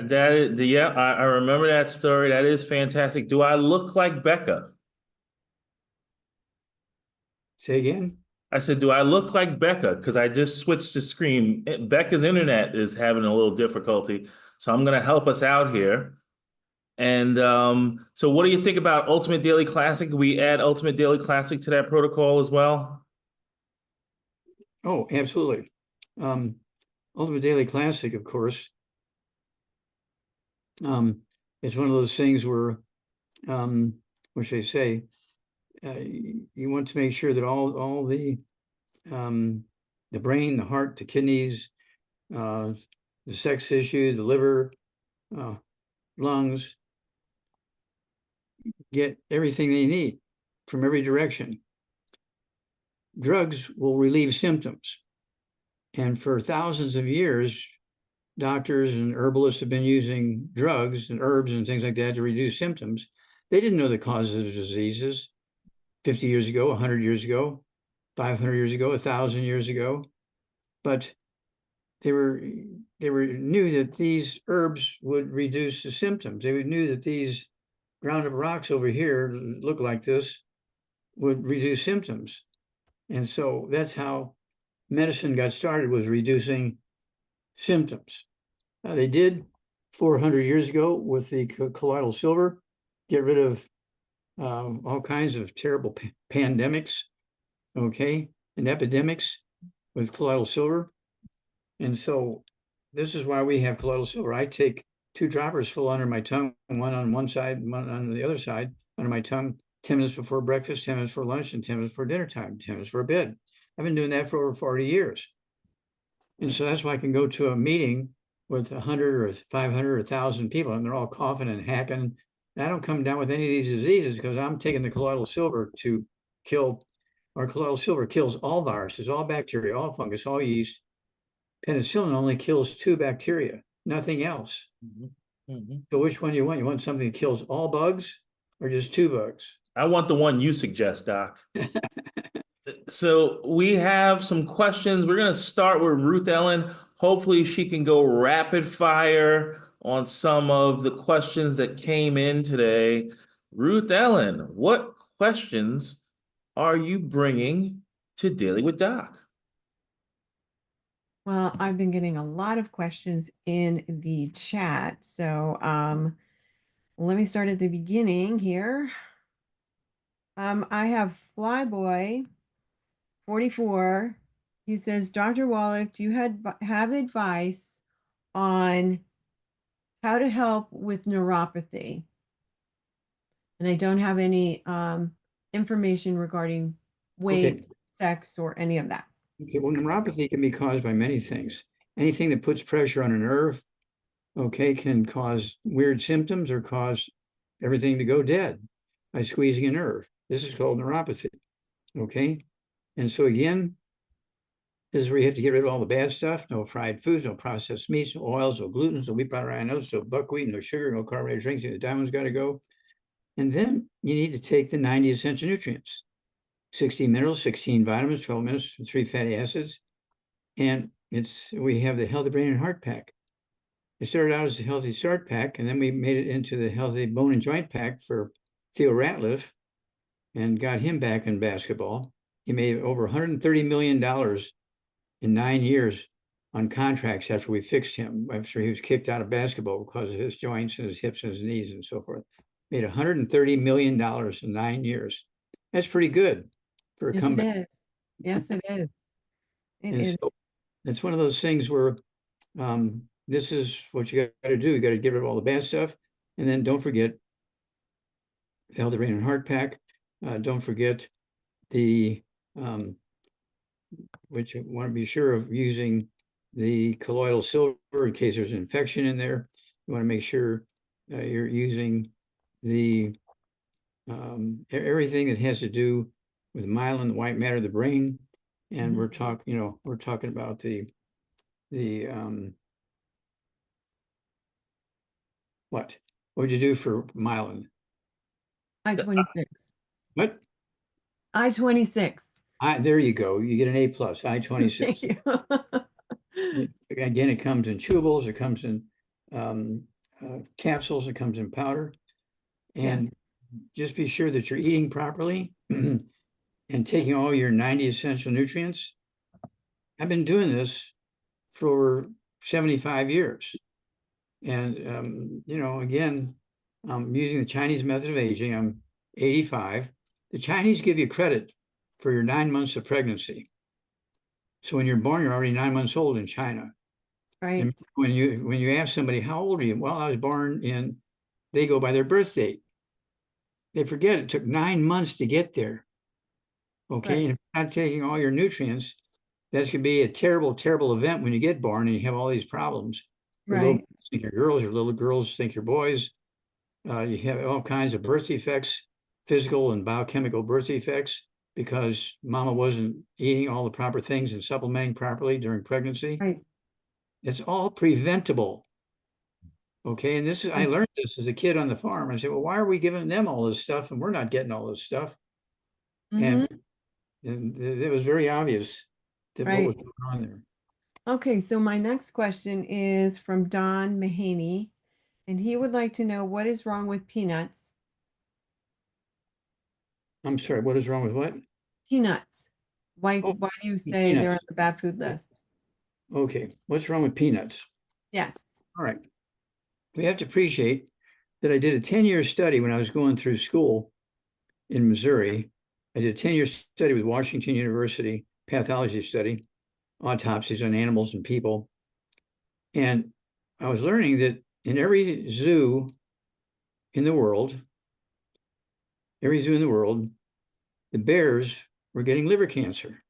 that is, yeah, I remember that story. That is fantastic. Do I look like Becca? Say again? I said, do I look like Becca? Because I just switched the screen. Becca's internet is having a little difficulty, so I'm going to help us out here. And so what do you think about Ultimate Daily Classic? We add Ultimate Daily Classic to that protocol as well? Oh, absolutely. Ultimate Daily Classic, of course, it's one of those things where, what should I say, you want to make sure that all the brain, the heart, the kidneys, the sex tissue, the liver, lungs, get everything they need from every direction. Drugs will relieve symptoms. And for thousands of years, doctors and herbalists have been using drugs and herbs and things like that to reduce symptoms. They didn't know the causes of diseases 50 years ago, 100 years ago, 500 years ago, 1,000 years ago. But they knew that these herbs would reduce the symptoms. They knew that these ground up rocks over here look like this would reduce symptoms. And so that's how medicine got started, was reducing symptoms. They did 400 years ago with the colloidal silver, get rid of all kinds of terrible pandemics, okay, and epidemics with colloidal silver. And so this is why we have colloidal silver. I take 2 droppers full under my tongue, one on one side, one on the other side, under my tongue, 10 minutes before breakfast, 10 minutes for lunch, and 10 minutes for dinner time, 10 minutes for bed. I've been doing that for over 40 years. And so that's why I can go to a meeting with 100 or 500 or 1,000 people, and they're all coughing and hacking. And I don't come down with any of these diseases because I'm taking the colloidal silver to kill, or colloidal silver kills all viruses, all bacteria, all fungus, all yeast. Penicillin only kills 2 bacteria, nothing else. So which one do you want? You want something that kills all bugs or just 2 bugs? I want the one you suggest, Doc. So we have some questions. We're going to start with Ruth Ellen. Hopefully she can go rapid fire on some of the questions that came in today. Ruth Ellen, what questions are you bringing to Daily with Doc? Well, I've been getting a lot of questions in the chat. So let me start at the beginning here. I have Flyboy 44. He says, Dr. Wallach, do you have advice on how to help with neuropathy? And I don't have any information regarding weight, sex, or any of that. Okay, well, neuropathy can be caused by many things. Anything that puts pressure on a nerve, okay, can cause weird symptoms or cause everything to go dead by squeezing a nerve. This is called neuropathy, okay? And so again, this is where you have to get rid of all the bad stuff. No fried foods, no processed meats, no oils, no gluten, no wheat, butter, no buckwheat, no sugar, no carbonated drinks. The diamond's got to go. And then you need to take the 90 essential nutrients, 60 minerals, 16 vitamins, 12 minerals, 3 fatty acids. And we have the Healthy Brain and Heart Pack. It started out as a Healthy Start Pack, and then we made it into the Healthy Bone and Joint Pack for Theo Ratliff and got him back in basketball. He made over $130 million in 9 years on contracts after we fixed him, after he was kicked out of basketball because of his joints and his hips and his knees and so forth. Made $130 million in 9 years. That's pretty good for a comeback. It is. Yes, it is. It is. So it's one of those things where this is what you got to do. You got to get rid of all the bad stuff. And then don't forget the Healthy Brain and Heart Pack. Don't forget the, which you want to be sure of using the colloidal silver in case there's an infection in there. You want to make sure you're using the everything that has to do with myelin, the white matter of the brain. And we're talking about the what would you do for myelin? I-26. What? I-26. There you go. You get an A+, I-26. Thank you. Again, it comes in chewables, it comes in capsules, it comes in powder. And just be sure that you're eating properly and taking all your 90 essential nutrients. I've been doing this for 75 years. And, again, I'm using the Chinese method of aging. I'm 85. The Chinese give you credit for your 9 months of pregnancy. So when you're born, you're already 9 months old in China. Right. And when you ask somebody, how old are you? Well, I was born they go by their birth date. They forget it took 9 months to get there. Okay. Right. And if you're not taking all your nutrients, that's going to be a terrible, terrible event when you get born and you have all these problems. Your little Right. boys think you're girls, your little girls think you're boys. You have all kinds of birth defects, physical and biochemical birth defects, because mama wasn't eating all the proper things and supplementing properly during pregnancy. Right. It's all preventable. Okay. And I learned this as a kid on the farm. I said, well, why are we giving them all this stuff and we're not getting all this stuff? And it was very obvious that what was going on there. Okay, so my next question is from Don Mahaney, and he would like to know what is wrong with peanuts. I'm sorry, what is wrong with what? Peanuts. Why Oh, do you say they're on the bad food list? Okay, what's wrong with peanuts? Yes. All right. We have to appreciate that I did a 10-year study when I was going through school in Missouri. I did a 10-year study with Washington University, pathology study, autopsies on animals and people. And I was learning that in every zoo in the world, the bears were getting liver cancer.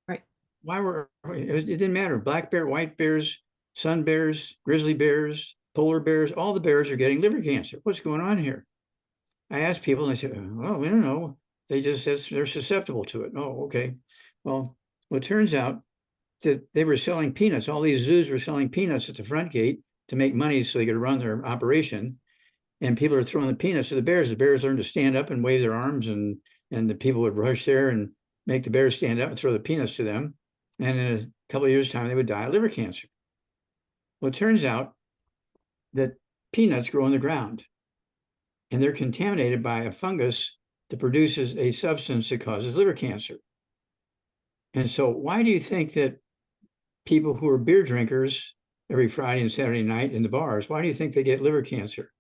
Right. It didn't matter. Black bear, white bears, sun bears, grizzly bears, polar bears, all the bears are getting liver cancer. What's going on here? I asked people and they said, well, we don't know. They're susceptible to it. Oh, okay. Well, it turns out that they were selling peanuts. All these zoos were selling peanuts at the front gate to make money so they could run their operation. And people are throwing the peanuts to the bears. The bears learned to stand up and wave their arms, and the people would rush there and make the bears stand up and throw the peanuts to them. And in a couple of years' time, they would die of liver cancer. Well, it turns out that peanuts grow in the ground. and they're contaminated by a fungus that produces a substance that causes liver cancer. And so why do you think that people who are beer drinkers every Friday and Saturday night in the bars, why do you think they get liver cancer?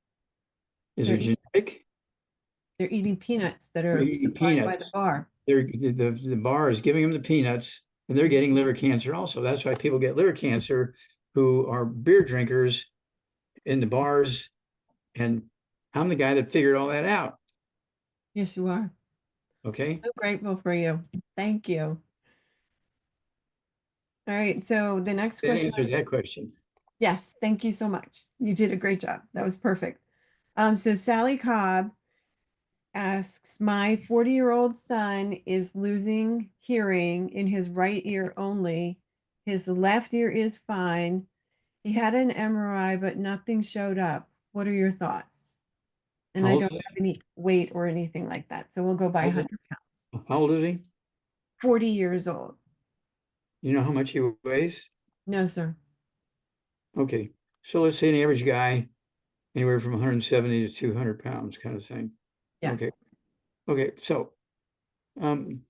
Is it genetic? They're eating peanuts that They're are eating supplied by the peanuts. bar. The bar is giving them the peanuts, and they're getting liver cancer also. That's why people get liver cancer who are beer drinkers in the bars. And I'm the guy that figured all that out. Yes, you are. Okay. So grateful for you. Thank you. All right. So the next That question. answered that question. Yes, thank you so much. You did a great job. That was perfect. So Sally Cobb asks, my 40-year-old son is losing hearing in his right ear only. His left ear is fine. He had an MRI, but nothing showed up. What are your thoughts? And How I old don't is have any weight or anything like that. So we'll go by How old 100 pounds. How old is he? 40 years old. You know how much he weighs? No, sir. Okay. So let's say an average guy, anywhere from 170 to 200 pounds kind of thing. Yes. Okay. Okay. So, and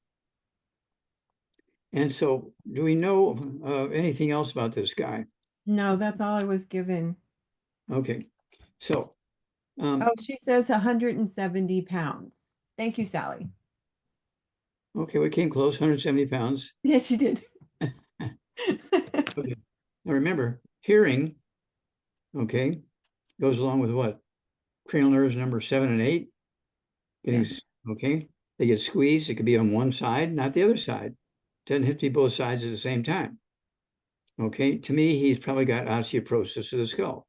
so do we know anything else about this guy? No, that's all I was given. Okay. So, Oh, she says 170 pounds. Thank you, Sally. okay, we came close, 170 pounds. Yes, you did. Okay. Now remember, hearing, okay, goes along with what? Cranial nerves number 7 and 8. Getting, okay, they get squeezed. It could be on one side, not the other side. Doesn't have to be both sides at the same time. Okay, to me, he's probably got osteoporosis of the skull,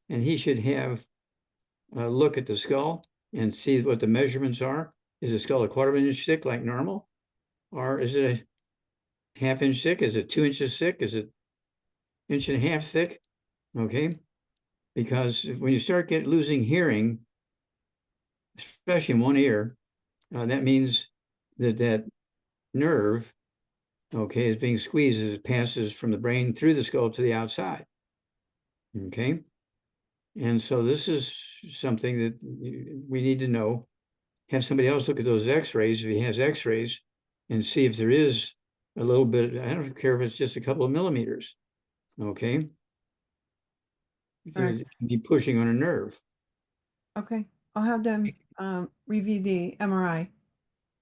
and he should have a look at the skull and see what the measurements are. Is the skull a 1/4 inch thick like normal, or is it a 1/2 inch thick? Is it 2 inches thick? Is it 1.5 inches thick? Okay, because when you start losing hearing, especially in one ear, that means that nerve, okay, is being squeezed as it passes from the brain through the skull to the outside. Okay, and so this is something that we need to know. Have somebody else look at those x-rays if he has x-rays and see if there is a little bit. I don't care if it's just a couple of millimeters. Okay, Right. it can be pushing on a nerve. Okay. I'll have them review the MRI.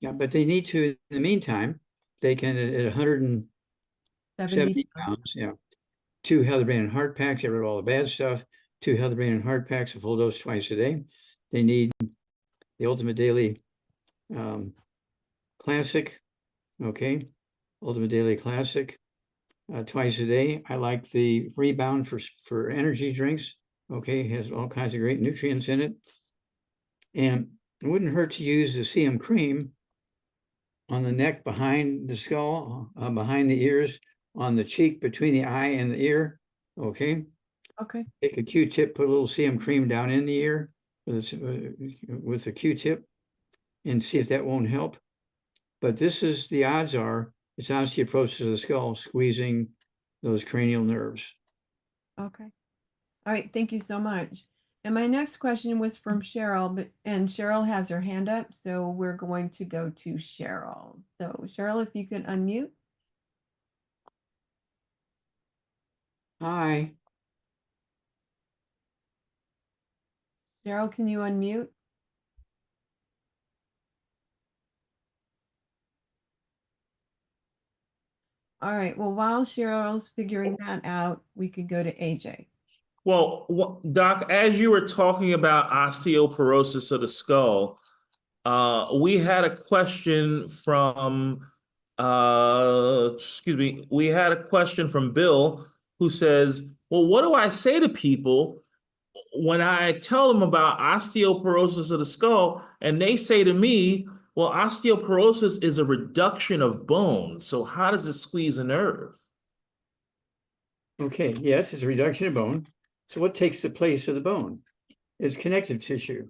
Yeah, but they need to, in the meantime, they can at 170 pounds, yeah, 2 healthy brain and heart packs, get rid of all the bad stuff, 2 healthy brain and heart packs, a full dose twice a day. They need the Ultimate Daily Classic, okay, Ultimate Daily Classic twice a day. I like the Rebound for energy drinks, okay, it has all kinds of great nutrients in it. And it wouldn't hurt to use the CM cream on the neck, behind the skull, behind the ears, on the cheek, between the eye and the ear. Okay. Okay. Take a Q-tip, put a little CM cream down in the ear with a Q-tip, and see if that won't help. But this is, the odds are, it's osteoporosis of the skull squeezing those cranial nerves. Okay. All right. Thank you so much. And my next question was from Cheryl, and Cheryl has her hand up, so we're going to go to Cheryl. So Cheryl, if you could unmute. Hi. Cheryl, can you unmute? All right. Well, while Cheryl's figuring that out, we could go to AJ. Well, Doc, as you were talking about osteoporosis of the skull, we had a question from, we had a question from Bill who says, well, what do I say to people when I tell them about osteoporosis of the skull and they say to me, well, osteoporosis is a reduction of bone. So how does it squeeze a nerve? Okay, yes, it's a reduction of bone. So what takes the place of the bone? It's connective tissue.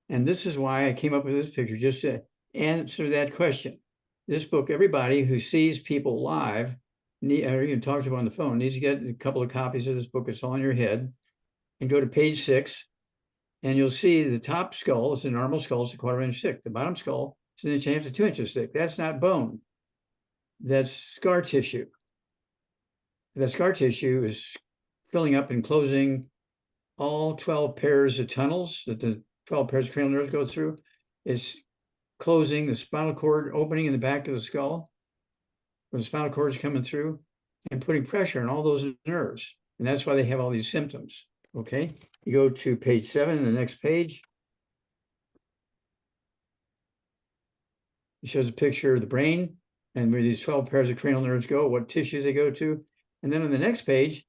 And this is why I came up with this picture, just to answer that question. This book, everybody who sees people live, or even talks to them on the phone, needs to get a couple of copies of this book. It's all in your head. And go to page 6 And you'll see the top skull is a normal skull, it's a 1/4 inch thick. The bottom skull is 1.5 to 2 inches thick. That's not bone. That's scar tissue. That scar tissue is filling up and closing all 12 pairs of tunnels that the 12 pairs of cranial nerves go through. It's closing the spinal cord opening in the back of the skull, where the spinal cord is coming through, and putting pressure on all those nerves. And that's why they have all these symptoms. Okay, you go to page 7, the next page. It shows a picture of the brain and where these 12 pairs of cranial nerves go, what tissues they go to. And then on the next page,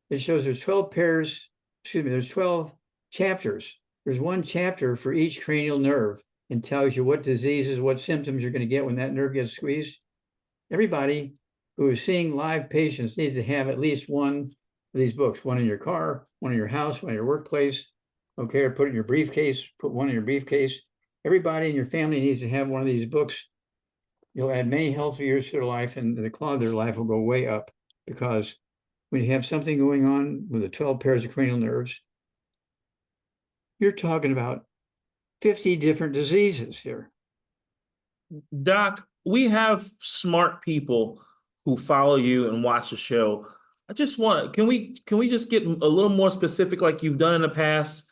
it shows there's 12 pairs, there's 12 chapters. There's one chapter for each cranial nerve and tells you what diseases, what symptoms you're going to get when that nerve gets squeezed. Everybody who is seeing live patients needs to have at least one of these books, one in your car, one in your house, one in your workplace, okay, or put it in your briefcase, put one in your briefcase. Everybody in your family needs to have one of these books. You'll add many healthy years to their life, and the quality of their life will go way up, because when you have something going on with the 12 pairs of cranial nerves, you're talking about 50 different diseases here. Doc, we have smart people who follow you and watch the show. I just want, can we just get a little more specific like you've done in the past?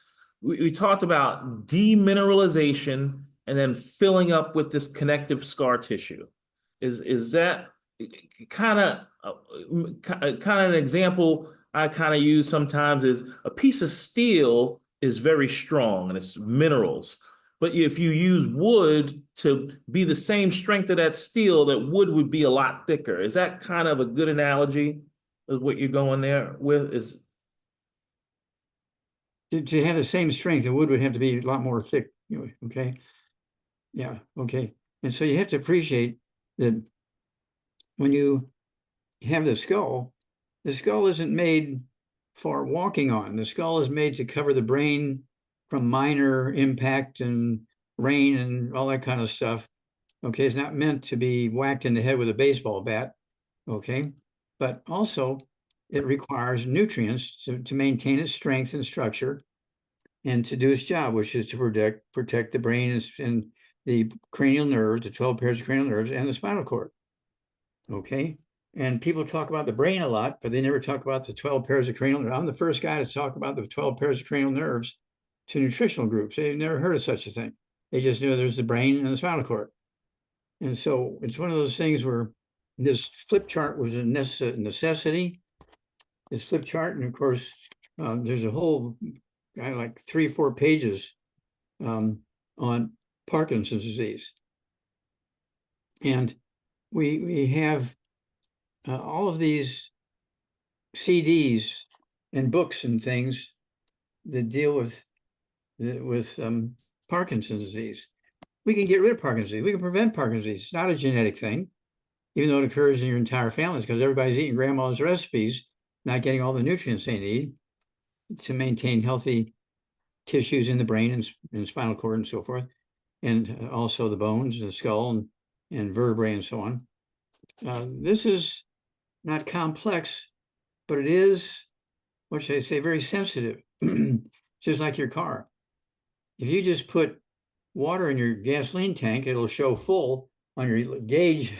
We talked about demineralization and then filling up with this connective scar tissue. Is that kind of an example I kind of use sometimes is a piece of steel is very strong and it's minerals. But if you use wood to be the same strength of that steel, that wood would be a lot thicker. Is that kind of a good analogy of what you're going there with? Is to have the same strength, the wood would have to be a lot more thick. Okay. Yeah. Okay. And so you have to appreciate that when you have the skull isn't made for walking on. The skull is made to cover the brain from minor impact and rain and all that kind of stuff. Okay. It's not meant to be whacked in the head with a baseball bat. Okay. But also it requires nutrients to maintain its strength and structure and to do its job, which is to protect the brain and the cranial nerves, the 12 pairs of cranial nerves, and the spinal cord. Okay. And people talk about the brain a lot, but they never talk about the 12 pairs of cranial nerves. I'm the first guy to talk about the 12 pairs of cranial nerves to nutritional groups. They've never heard of such a thing. They just knew there's the brain and the spinal cord. And so it's one of those things where this flip chart was a necessity. This flip chart, and of course, there's a whole like 3 or 4 pages on Parkinson's disease. And we have all of these CDs and books and things that deal with Parkinson's disease. We can get rid of Parkinson's disease. We can prevent Parkinson's disease. It's not a genetic thing, even though it occurs in your entire family, because everybody's eating grandma's recipes, not getting all the nutrients they need to maintain healthy tissues in the brain and spinal cord and so forth, and also the bones and the skull and vertebrae and so on. This is not complex, but it is, what should I say, very sensitive, just like your car. If you just put water in your gasoline tank, it'll show full on your gauge.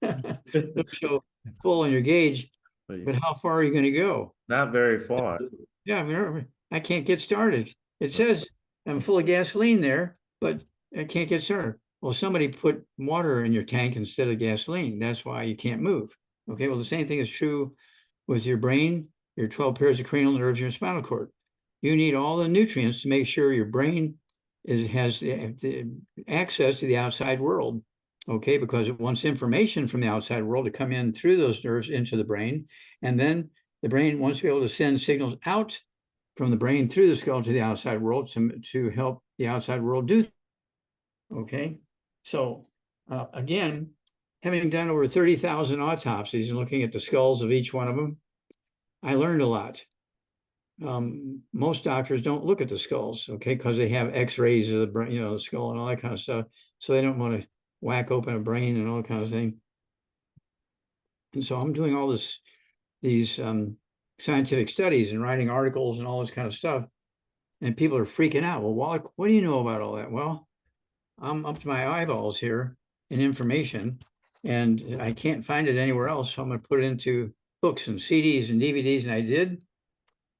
It'll show full on your gauge, but how far are you going to go? not very far. Yeah, I can't get started. It says I'm full of gasoline there, but I can't get started. Well, somebody put water in your tank instead of gasoline. That's why you can't move. Okay, well, the same thing is true with your brain, your 12 pairs of cranial nerves, your spinal cord. You need all the nutrients to make sure your brain has the access to the outside world. Okay, because it wants information from the outside world to come in through those nerves into the brain. And then the brain wants to be able to send signals out from the brain through the skull to the outside world to help the outside world do. Okay, so again, having done over 30,000 autopsies and looking at the skulls of each one of them, I learned a lot. Most doctors don't look at the skulls, okay, because they have x-rays of the brain, the skull and all that kind of stuff. So they don't want to whack open a brain and all that kind of thing. And so I'm doing all these scientific studies and writing articles and all this kind of stuff. And people are freaking out. Well, Wallach, what do you know about all that? Well, I'm up to my eyeballs here in information, and I can't find it anywhere else. So I'm going to put it into books and CDs and DVDs, and I did.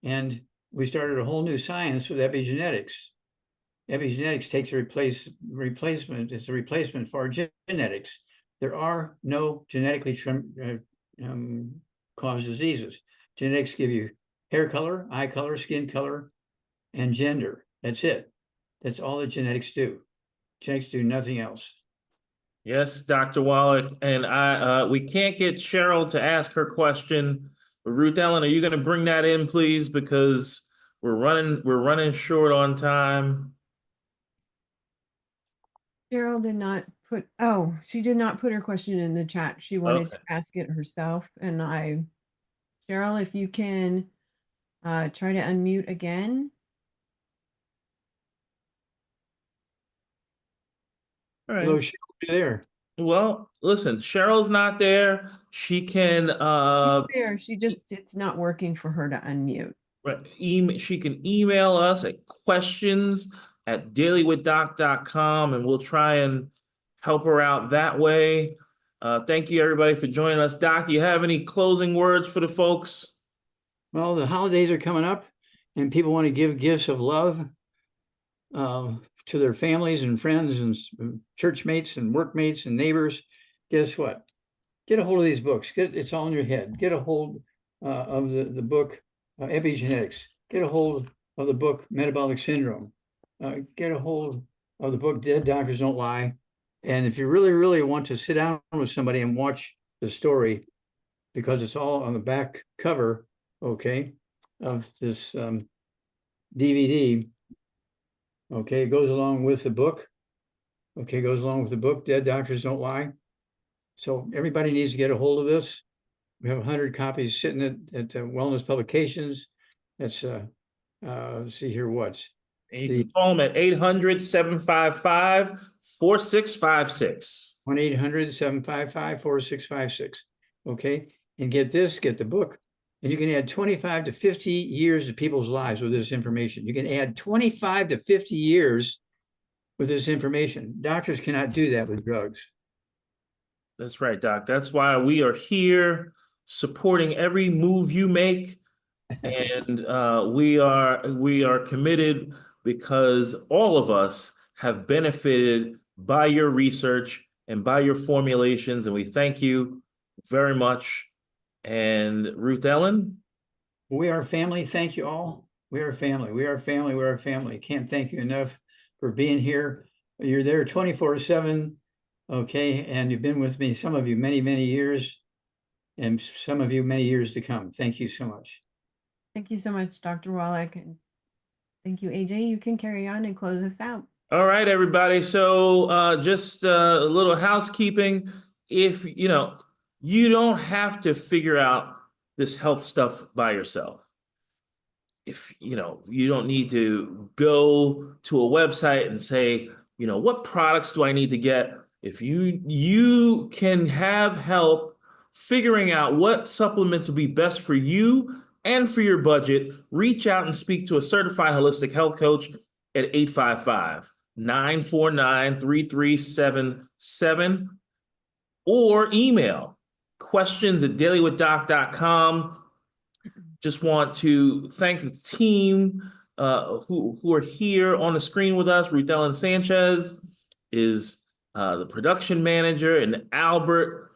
And we started a whole new science with epigenetics. Epigenetics takes a replacement. It's a replacement for genetics. There are no genetically caused diseases. Genetics give you hair color, eye color, skin color, and gender. That's it. That's all that genetics do. Genetics do nothing else. Yes, Dr. Wallach, and we can't get Cheryl to ask her question. Ruth Ellen, are you going to bring that in, please? Because we're running short on time. Cheryl did not put, oh, she did not put her question in the chat. She wanted to ask it herself. And Cheryl, if you can try to unmute again. All right. Hello, Cheryl, you there? Well, listen, Cheryl's not there. She can She's there. It's not working for her to unmute. she can email us at questions@dailywithdoc.com, and we'll try and help her out that way. Thank you, everybody, for joining us. Doc, you have any closing words for the folks? Well, the holidays are coming up, and people want to give gifts of love to their families and friends and church mates and workmates and neighbors. Guess what? Get a hold of these books. It's all in your head. Get a hold of the book Epigenetics. Get a hold of the book Metabolic Syndrome. Get a hold of the book Dead Doctors Don't Lie. And if you really, really want to sit down with somebody and watch the story, because it's all on the back cover, okay, of this DVD. Okay, it goes along with the book. Okay, it goes along with the book, Dead Doctors Don't Lie. So everybody needs to get a hold of this. We have 100 copies sitting at Wellness Publications. That's, let's see here, what's. And you can call them at 800-755-4656. 1-800-755-4656. Okay, and get the book. And you can add 25 to 50 years of people's lives with this information. You can add 25 to 50 years with this information. Doctors cannot do that with drugs. That's right, Doc. That's why we are here supporting every move you make. And we are committed because all of us have benefited by your research and by your formulations. And we thank you very much. And Ruth Ellen? We are family. Thank you all. We are family. We are family. We are family. Can't thank you enough for being here. You're there 24/7. Okay. And you've been with me, some of you, many, many years, and some of you many years to come. Thank you so much. Thank you so much, Dr. Wallach. And thank you, AJ. You can carry on and close us out. All right, everybody. So just a little housekeeping. If, you don't have to figure out this health stuff by yourself. If, you don't need to go to a website and say, what products do I need to get? If you can have help figuring out what supplements will be best for you and for your budget, reach out and speak to a certified holistic health coach at 855-949-3377 or email questions@dailywithdoc.com. Just want to thank the team who are here on the screen with us. Ruth Ellen Sanchez is the production manager, and Albert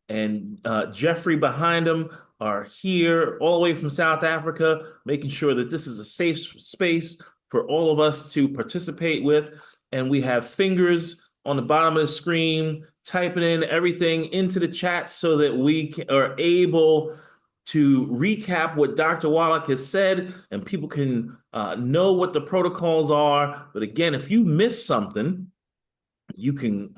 and Jeffrey behind him are here all the way from South Africa, making sure that this is a safe space for all of us to participate with. And we have fingers on the bottom of the screen, typing in everything into the chat so that we are able to recap what Dr. Wallach has said and people can know what the protocols are. But again, if you missed something, you can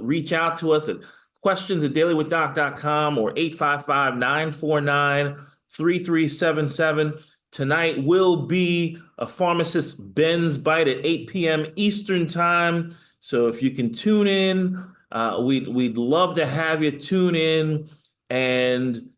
reach out to us at questions@dailywithdoc.com or 855-949-3377. Tonight will be a pharmacist Ben's Bite at 8 p.m. Eastern time. So if you can tune in, we'd love to have you tune in. And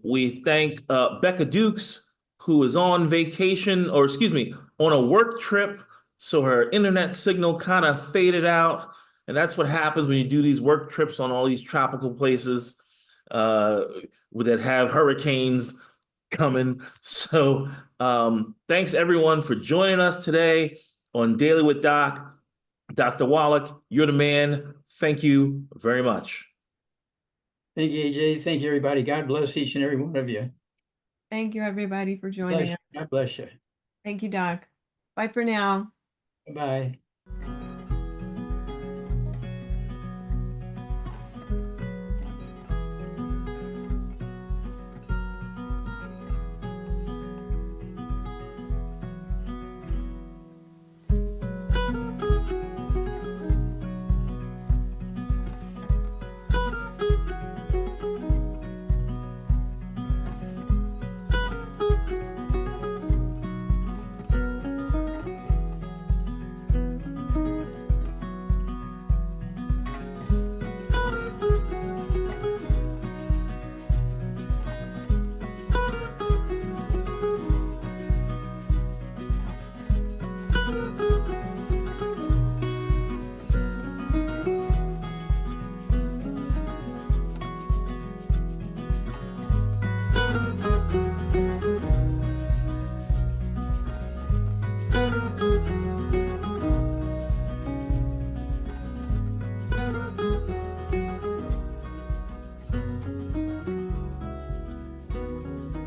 we thank Becca Dukes, who is on vacation, or excuse me, on a work trip. So her internet signal kind of faded out. And that's what happens when you do these work trips on all these tropical places that have hurricanes coming. So thanks everyone for joining us today on Daily with Doc. Dr. Wallach, you're the man. Thank you very much. Thank you, AJ. Thank you, everybody. God bless each and every one of you. Thank you, everybody, for joining us. God bless you. Thank you, Doc. Bye for now. Bye-bye.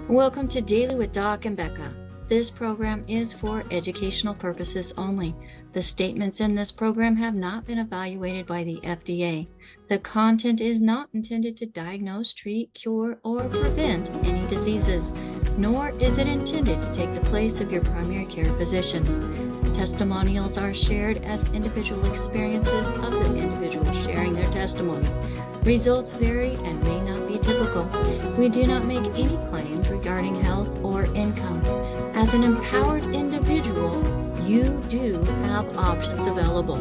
Welcome to Daily with Doc and Becca. This program is for educational purposes only. The statements in this program have not been evaluated by the FDA. The content is not intended to diagnose, treat, cure, or prevent any diseases, nor is it intended to take the place of your primary care physician. Testimonials are shared as individual experiences of the individual sharing their testimony. Results vary and may not be typical. We do not make any claims regarding health or income. As an empowered individual, you do have options available.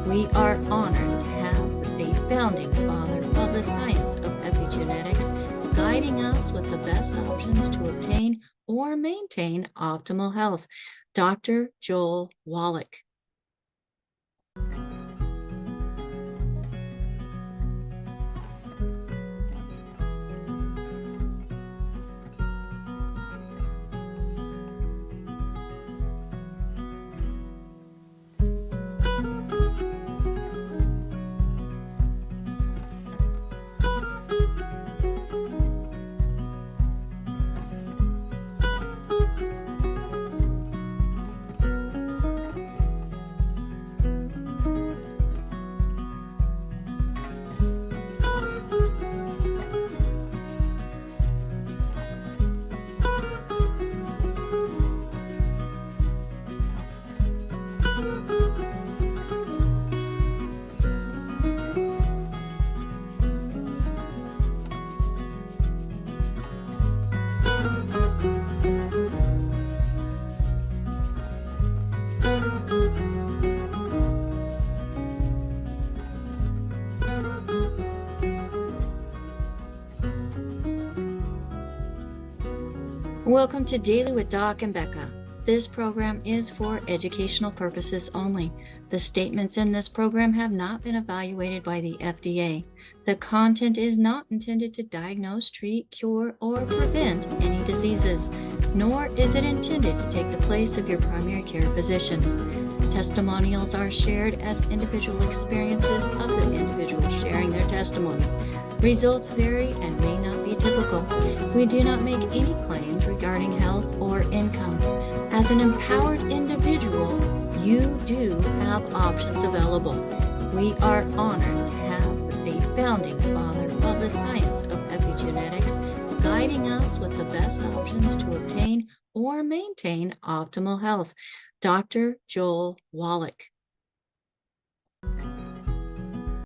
We are honored to have the founding father of the science of epigenetics guiding us with the best options to obtain or maintain optimal health, Dr. Joel Wallach. Welcome to Daily with Doc and Becca. This program is for educational purposes only. The statements in this program have not been evaluated by the FDA. The content is not intended to diagnose, treat, cure, or prevent any diseases, nor is it intended to take the place of your primary care physician. Testimonials are shared as individual experiences of the individual sharing their testimony. Results vary and may not be typical. We do not make any claims regarding health or income. As an empowered individual, you do have options available. We are honored to have the founding father of the science of epigenetics guiding us with the best options to obtain or maintain optimal health, Dr. Joel Wallach.